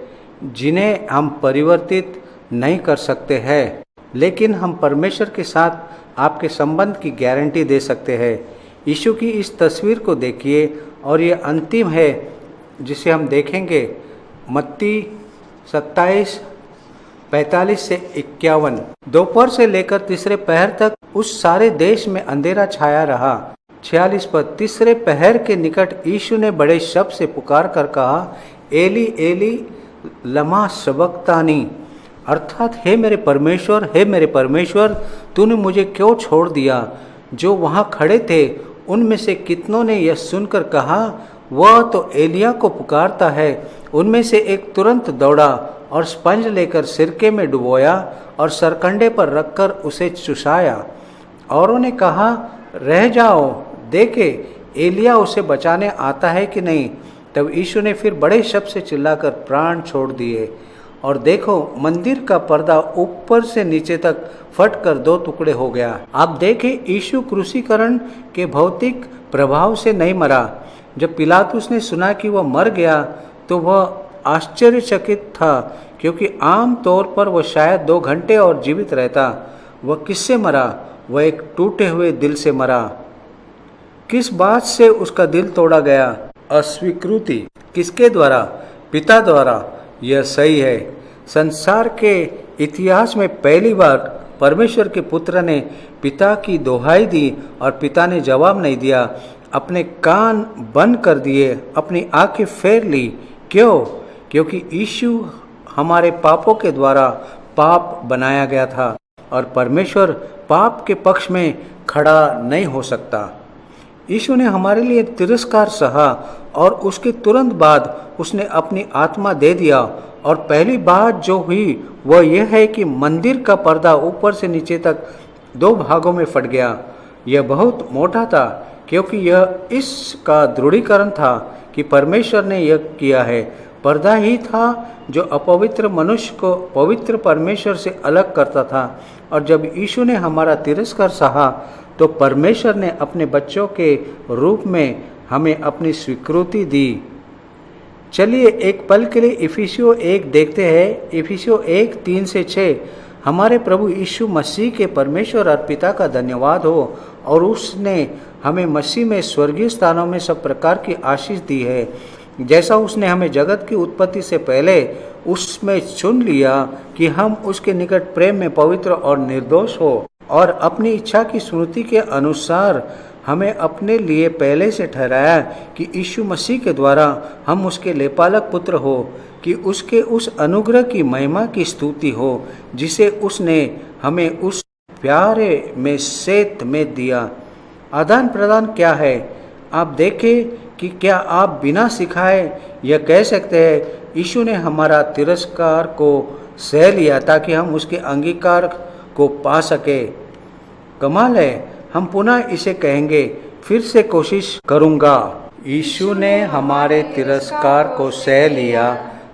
जिन्हें हम परिवर्तित नहीं कर सकते हैं, लेकिन हम परमेश्वर के साथ आपके संबंध की गारंटी दे सकते हैं। यीशु की इस तस्वीर को देखिए और ये अंतिम है जिसे हम देखेंगे, मत्ती 27:45 से 51। दोपहर से लेकर तीसरे पहर तक उस सारे देश में अंधेरा छाया रहा। 46 पद, तीसरे पहर के निकट यीशु ने बड़े शब्द से पुकार कर कहा, एली एली लमा सबक्तानी, अर्थात हे मेरे परमेश्वर, तूने मुझे क्यों छोड़ दिया। जो वहाँ खड़े थे उनमें से कितनों ने यह सुनकर कहा, वह तो एलिया को पुकारता है। उनमें से एक तुरंत दौड़ा और स्पंज लेकर सिरके में डुबोया और सरकंडे पर रखकर उसे चुसाया। औरों ने कहा, रह जाओ, देखे एलिया उसे बचाने आता है कि नहीं। तब यीशु ने फिर बड़े शब्द से चिल्लाकर प्राण छोड़ दिए और देखो, मंदिर का पर्दा ऊपर से नीचे तक फटकर 2 टुकड़े हो गया। आप देखें, यीशु क्रूसीकरण के भौतिक प्रभाव से नहीं मरा। जब पिलातुस ने सुना कि वह मर गया तो वह आश्चर्यचकित था, क्योंकि आम तौर पर वह शायद 2 घंटे और जीवित रहता। वह किससे मरा? वह एक टूटे हुए दिल से मरा। किस बात से उसका दिल तोड़ा गया? अस्वीकृति। किसके द्वारा? पिता द्वारा। यह सही है। संसार के इतिहास में पहली बार परमेश्वर के पुत्र ने पिता की दोहाई दी और पिता ने जवाब नहीं दिया। अपने कान बंद कर दिए, अपनी आंखें फेर ली। क्यों? क्योंकि यीशु हमारे पापों के द्वारा पाप बनाया गया था और परमेश्वर पाप के पक्ष में खड़ा नहीं हो सकता। यीशु ने हमारे लिए तिरस्कार सहा और उसके तुरंत बाद उसने अपनी आत्मा दे दिया। और पहली बात जो हुई वह यह है कि मंदिर का पर्दा ऊपर से नीचे तक 2 भागों में फट गया। यह बहुत मोटा था, क्योंकि यह इसका दृढ़ीकरण था कि परमेश्वर ने यह किया है। पर्दा ही था जो अपवित्र मनुष्य को पवित्र परमेश्वर से अलग करता था। और जब यीशु ने हमारा तिरस्कार सहा तो परमेश्वर ने अपने बच्चों के रूप में हमें अपनी स्वीकृति दी। चलिए एक पल के लिए इफिसियों 1 देखते हैं। इफिसियों 1:3 से 6। हमारे प्रभु यीशु मसीह के परमेश्वर और पिता का धन्यवाद हो, और उसने हमें मसीह में स्वर्गीय स्थानों में सब प्रकार की आशीष दी है, जैसा उसने हमें जगत की उत्पत्ति से पहले उसमें चुन लिया कि हम उसके निकट प्रेम में पवित्र और निर्दोष हो, और अपनी इच्छा की स्मृति के अनुसार हमें अपने लिए पहले से ठहराया कि यीशु मसीह के द्वारा हम उसके लेपालक पुत्र हो, कि उसके उस अनुग्रह की महिमा की स्तुति हो जिसे उसने हमें उस प्यारे में सेत में दिया। आदान प्रदान क्या है? आप देखें कि क्या आप बिना सिखाए यह कह सकते हैं, यीशु ने हमारा तिरस्कार को सह लिया ताकि हम उसके अंगीकार को पा सके। कमाल है। हम पुनः इसे कहेंगे, फिर से कोशिश करूंगा। यीशु ने हमारे तिरस्कार को सह लिया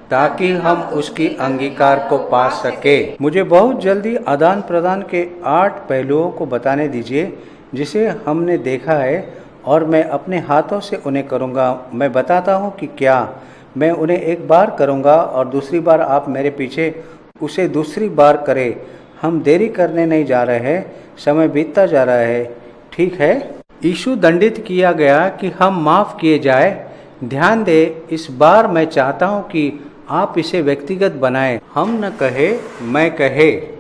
ताकि हम उसकी अंगीकार को पा सके। मुझे बहुत जल्दी आदान प्रदान के 8 पहलुओं को बताने दीजिए जिसे हमने देखा है, और मैं अपने हाथों से उन्हें करूंगा। मैं बताता हूं कि क्या। मैं उन्हें एक बार करूंगा और दूसरी बार आप मेरे पीछे उसे दूसरी बार करें। हम देरी करने नहीं जा रहे हैं, समय बीतता जा रहा है, ठीक है? यीशु दंडित किया गया कि हम माफ किए जाए। ध्यान दे, इस बार मैं चाहता हूं कि आप इसे व्यक्तिगत बनाएं। हम न कहे, मैं कहे।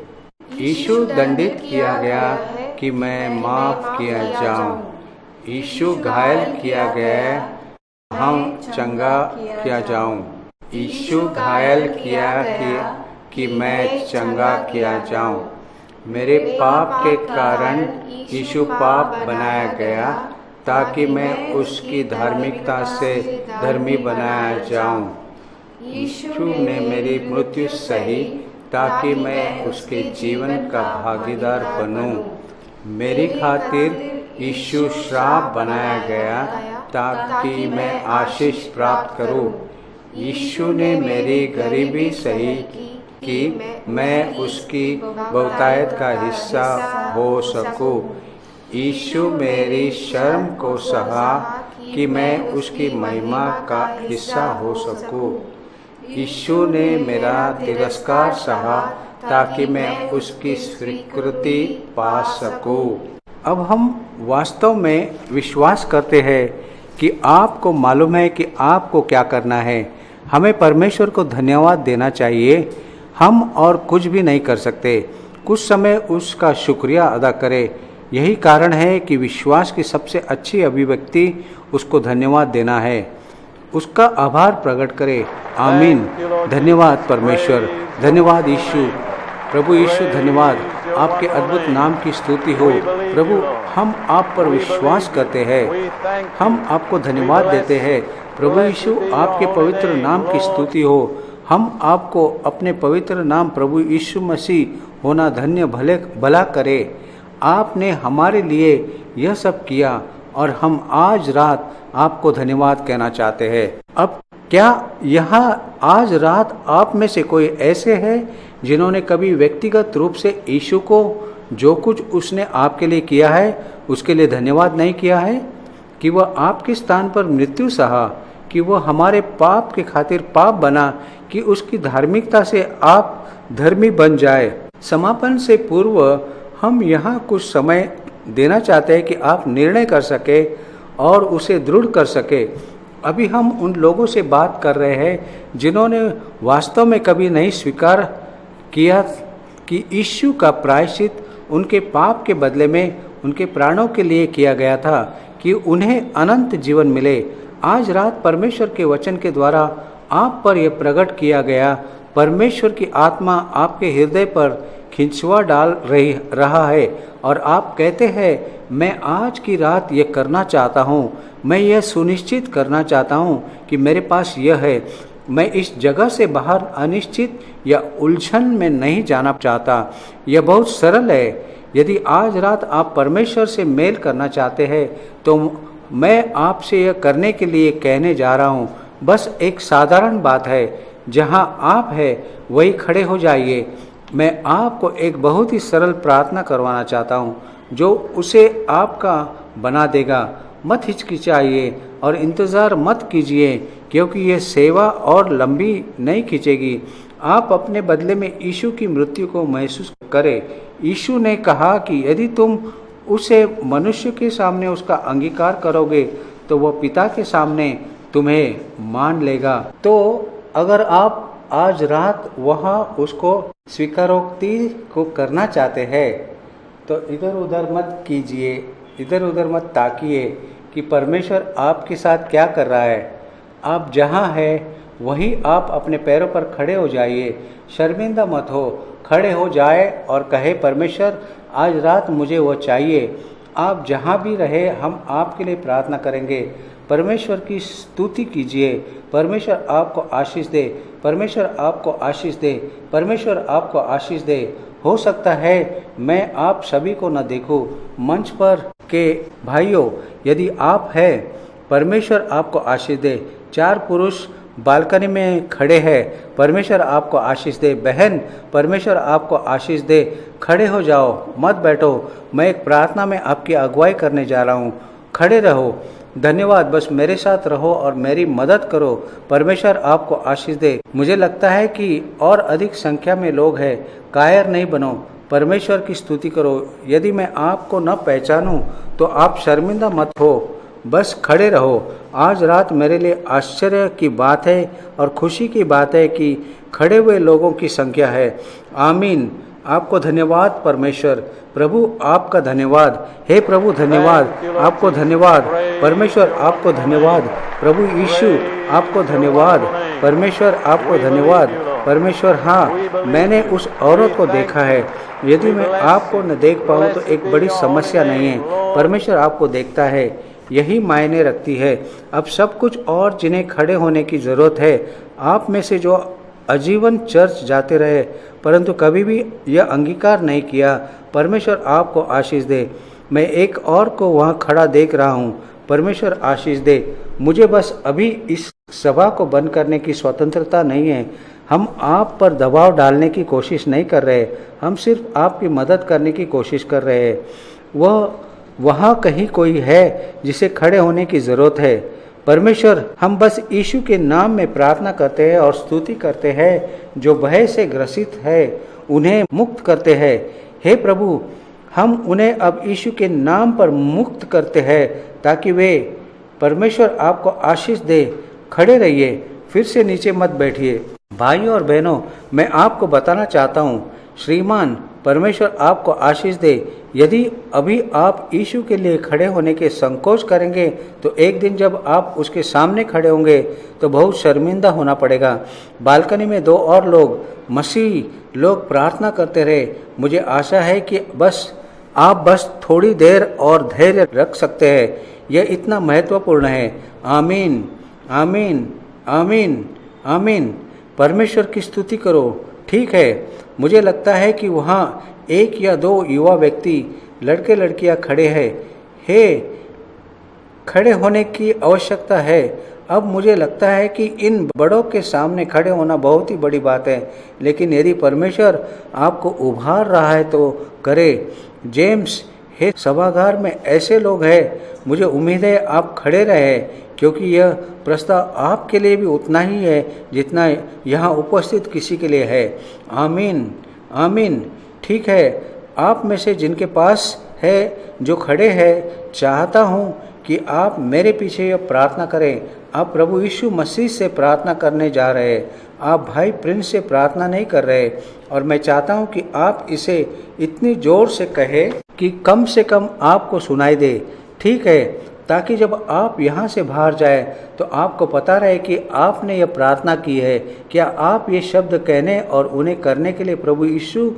यीशु दंडित किया गया कि मैं माफ किया जाऊं। यीशु घायल किया गया, हम चंगा किया जाऊं। यीशु घायल किया कि मैं चंगा किया जाऊं। मेरे पाप के कारण यीशु पाप बनाया गया ताकि मैं उसकी धार्मिकता से धर्मी बनाया जाऊं। यीशु ने मेरी मृत्यु सही ताकि मैं उसके जीवन का भागीदार बनूं। मेरी खातिर यीशु श्राप बनाया गया ताकि मैं आशीष प्राप्त करूं। यीशु ने मेरी गरीबी सही कि मैं उसकी बहुतायत का हिस्सा हो सकूं। यीशु मेरी शर्म को सहा कि मैं उसकी महिमा का हिस्सा हो सकूं। यीशु ने मेरा तिरस्कार सहा ताकि मैं उसकी स्वीकृति पा सकूं। अब हम वास्तव में विश्वास करते हैं कि आपको मालूम है कि आपको क्या करना है। हमें परमेश्वर को धन्यवाद देना चाहिए। हम और कुछ भी नहीं कर सकते। कुछ समय उसका शुक्रिया अदा करें। यही कारण है कि विश्वास की सबसे अच्छी अभिव्यक्ति उसको धन्यवाद देना है। उसका आभार प्रकट करें। आमीन। धन्यवाद परमेश्वर, धन्यवाद यीशु। प्रभु यीशु धन्यवाद, आपके अद्भुत नाम की स्तुति हो। प्रभु हम आप पर विश्वास करते हैं, हम आपको धन्यवाद देते हैं। प्रभु यीशु आपके पवित्र नाम की स्तुति हो। हम आपको अपने पवित्र नाम प्रभु यीशु मसीह होना धन्य भला करे। आपने हमारे लिए यह सब किया और हम आज रात आपको धन्यवाद कहना चाहते हैं। अब क्या यहाँ आज रात आप में से कोई ऐसे हैं जिन्होंने कभी व्यक्तिगत रूप से यीशु को जो कुछ उसने आपके लिए किया है उसके लिए धन्यवाद नहीं किया है? कि वह आपके स्थान पर मृत्यु सहा, कि वह हमारे पाप के खातिर पाप बना, कि उसकी धार्मिकता से आप धर्मी बन जाए। समापन से पूर्व हम यहाँ कुछ समय देना चाहते हैं कि आप निर्णय कर सके और उसे दृढ़ कर सके। अभी हम उन लोगों से बात कर रहे हैं जिन्होंने वास्तव में कभी नहीं स्वीकार किया कि यीशु का प्रायश्चित उनके पाप के बदले में उनके प्राणों के लिए किया गया था कि उन्हें अनंत जीवन मिले। आज रात परमेश्वर के वचन के द्वारा आप पर यह प्रकट किया गया। परमेश्वर की आत्मा आपके हृदय पर खिंचवा डाल रहा है और आप कहते हैं मैं आज की रात ये करना चाहता हूँ। मैं यह सुनिश्चित करना चाहता हूँ कि मेरे पास यह है। मैं इस जगह से बाहर अनिश्चित या उलझन में नहीं जाना चाहता। यह बहुत सरल है। यदि आज रात आप परमेश्वर से मेल करना चाहते हैं तो मैं आपसे यह करने के लिए कहने जा रहा हूँ। बस एक साधारण बात है। जहाँ आप हैं वही खड़े हो जाइए। मैं आपको एक बहुत ही सरल प्रार्थना करवाना चाहता हूँ जो उसे आपका बना देगा। मत हिचकिचाइए और इंतज़ार मत कीजिए क्योंकि यह सेवा और लंबी नहीं खींचेगी। आप अपने बदले में यीशु की मृत्यु को महसूस करें। यीशु ने कहा कि यदि तुम उसे मनुष्य के सामने उसका अंगीकार करोगे तो वह पिता के सामने तुम्हें मान लेगा। तो अगर आप आज रात वहाँ उसको स्वीकारोक्ति को करना चाहते हैं तो इधर उधर मत कीजिए, इधर उधर मत ताकिए कि परमेश्वर आपके साथ क्या कर रहा है। आप जहाँ हैं वहीं आप अपने पैरों पर खड़े हो जाइए। शर्मिंदा मत हो, खड़े हो जाए और कहे परमेश्वर आज रात मुझे वो चाहिए। आप जहाँ भी रहे हम आपके लिए प्रार्थना करेंगे। परमेश्वर की स्तुति कीजिए। परमेश्वर आपको आशीष दे, परमेश्वर आपको आशीष दे, परमेश्वर आपको आशीष दे। हो सकता है मैं आप सभी को न देखूं। मंच पर के भाइयों, यदि आप हैं, परमेश्वर आपको आशीष दे। 4 पुरुष बालकनी में खड़े हैं, परमेश्वर आपको आशीष दे। बहन, परमेश्वर आपको आशीष दे। खड़े हो जाओ, मत बैठो। मैं एक प्रार्थना में आपकी अगुवाई करने जा रहा हूँ। खड़े रहो। धन्यवाद। बस मेरे साथ रहो और मेरी मदद करो। परमेश्वर आपको आशीष दे। मुझे लगता है कि और अधिक संख्या में लोग हैं। कायर नहीं बनो, परमेश्वर की स्तुति करो। यदि मैं आपको न पहचानूं तो आप शर्मिंदा मत हो, बस खड़े रहो। आज रात मेरे लिए आश्चर्य की बात है और खुशी की बात है कि खड़े हुए लोगों की संख्या है। आमीन। आपको धन्यवाद परमेश्वर। प्रभु आपका धन्यवाद। हे प्रभु धन्यवाद, आपको धन्यवाद। परमेश्वर आपको धन्यवाद। प्रभु यीशु आपको धन्यवाद। परमेश्वर आपको धन्यवाद। परमेश्वर, हाँ, मैंने उस औरत को देखा है। यदि मैं आपको न देख पाऊँ तो एक बड़ी समस्या नहीं है। परमेश्वर आपको देखता है, यही मायने रखती है। अब सब कुछ और जिन्हें खड़े होने की ज़रूरत है, आप में से जो आजीवन चर्च जाते रहे परंतु कभी भी यह अंगीकार नहीं किया, परमेश्वर आपको आशीष दे। मैं एक और को वहाँ खड़ा देख रहा हूँ। परमेश्वर आशीष दे। मुझे बस अभी इस सभा को बंद करने की स्वतंत्रता नहीं है। हम आप पर दबाव डालने की कोशिश नहीं कर रहे, हम सिर्फ आपकी मदद करने की कोशिश कर रहे हैं। वहाँ कहीं कोई है जिसे खड़े होने की ज़रूरत है। परमेश्वर, हम बस यीशु के नाम में प्रार्थना करते हैं और स्तुति करते हैं। जो भय से ग्रसित है उन्हें मुक्त करते हैं। हे प्रभु, हम उन्हें अब यीशु के नाम पर मुक्त करते हैं ताकि वे, परमेश्वर आपको आशीष दे। खड़े रहिए, फिर से नीचे मत बैठिए। भाइयों और बहनों, मैं आपको बताना चाहता हूँ, श्रीमान, परमेश्वर आपको आशीष दे। यदि अभी आप यीशु के लिए खड़े होने के संकोच करेंगे तो एक दिन जब आप उसके सामने खड़े होंगे तो बहुत शर्मिंदा होना पड़ेगा। बालकनी में 2 और लोग, मसीह लोग, प्रार्थना करते रहे। मुझे आशा है कि आप बस थोड़ी देर और धैर्य रख सकते हैं। यह इतना महत्वपूर्ण है। आमीन, आमीन, आमीन, आमीन। परमेश्वर की स्तुति करो। ठीक है, मुझे लगता है कि वहाँ 1 या 2 युवा व्यक्ति, लड़के लड़कियाँ खड़े हैं। खड़े होने की आवश्यकता है। अब मुझे लगता है कि इन बड़ों के सामने खड़े होना बहुत ही बड़ी बात है, लेकिन यदि परमेश्वर आपको उभार रहा है तो करे। जेम्स, हे सभागार में ऐसे लोग हैं, मुझे उम्मीद है आप खड़े रहे, क्योंकि यह प्रस्ताव आपके लिए भी उतना ही है जितना यहाँ उपस्थित किसी के लिए है। आमीन, आमीन। ठीक है, आप में से जिनके पास है, जो खड़े हैं, चाहता हूँ कि आप मेरे पीछे यह प्रार्थना करें। आप प्रभु यीशु मसीह से प्रार्थना करने जा रहे हैं। आप भाई प्रिंस से प्रार्थना नहीं कर रहे, और मैं चाहता हूँ कि आप इसे इतनी जोर से कहें कि कम से कम आपको सुनाई दे। ठीक है, ताकि जब आप यहाँ से बाहर जाए तो आपको पता रहे कि आपने यह प्रार्थना की है। क्या आप ये शब्द कहने और उन्हें करने के लिए प्रभु यीशु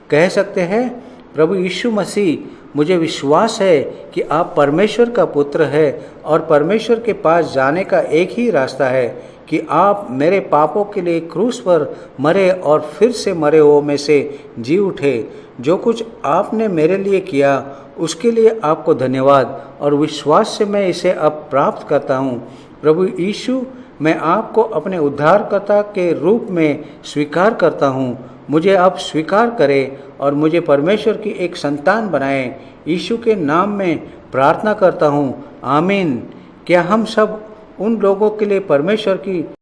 कह सकते हैं? प्रभु यीशु मसीह, मुझे विश्वास है कि आप परमेश्वर का पुत्र है और परमेश्वर के पास जाने का एक ही रास्ता है कि आप मेरे पापों के लिए क्रूस पर मरे और फिर से मरे हुओं में से जी उठे। जो कुछ आपने मेरे लिए किया उसके लिए आपको धन्यवाद, और विश्वास से मैं इसे अब प्राप्त करता हूँ। प्रभु यीशु, मैं आपको अपने उद्धारकर्ता के रूप में स्वीकार करता हूँ। मुझे अब स्वीकार करें और मुझे परमेश्वर की एक संतान बनाएं। यीशु के नाम में प्रार्थना करता हूँ। आमीन। क्या हम सब उन लोगों के लिए परमेश्वर की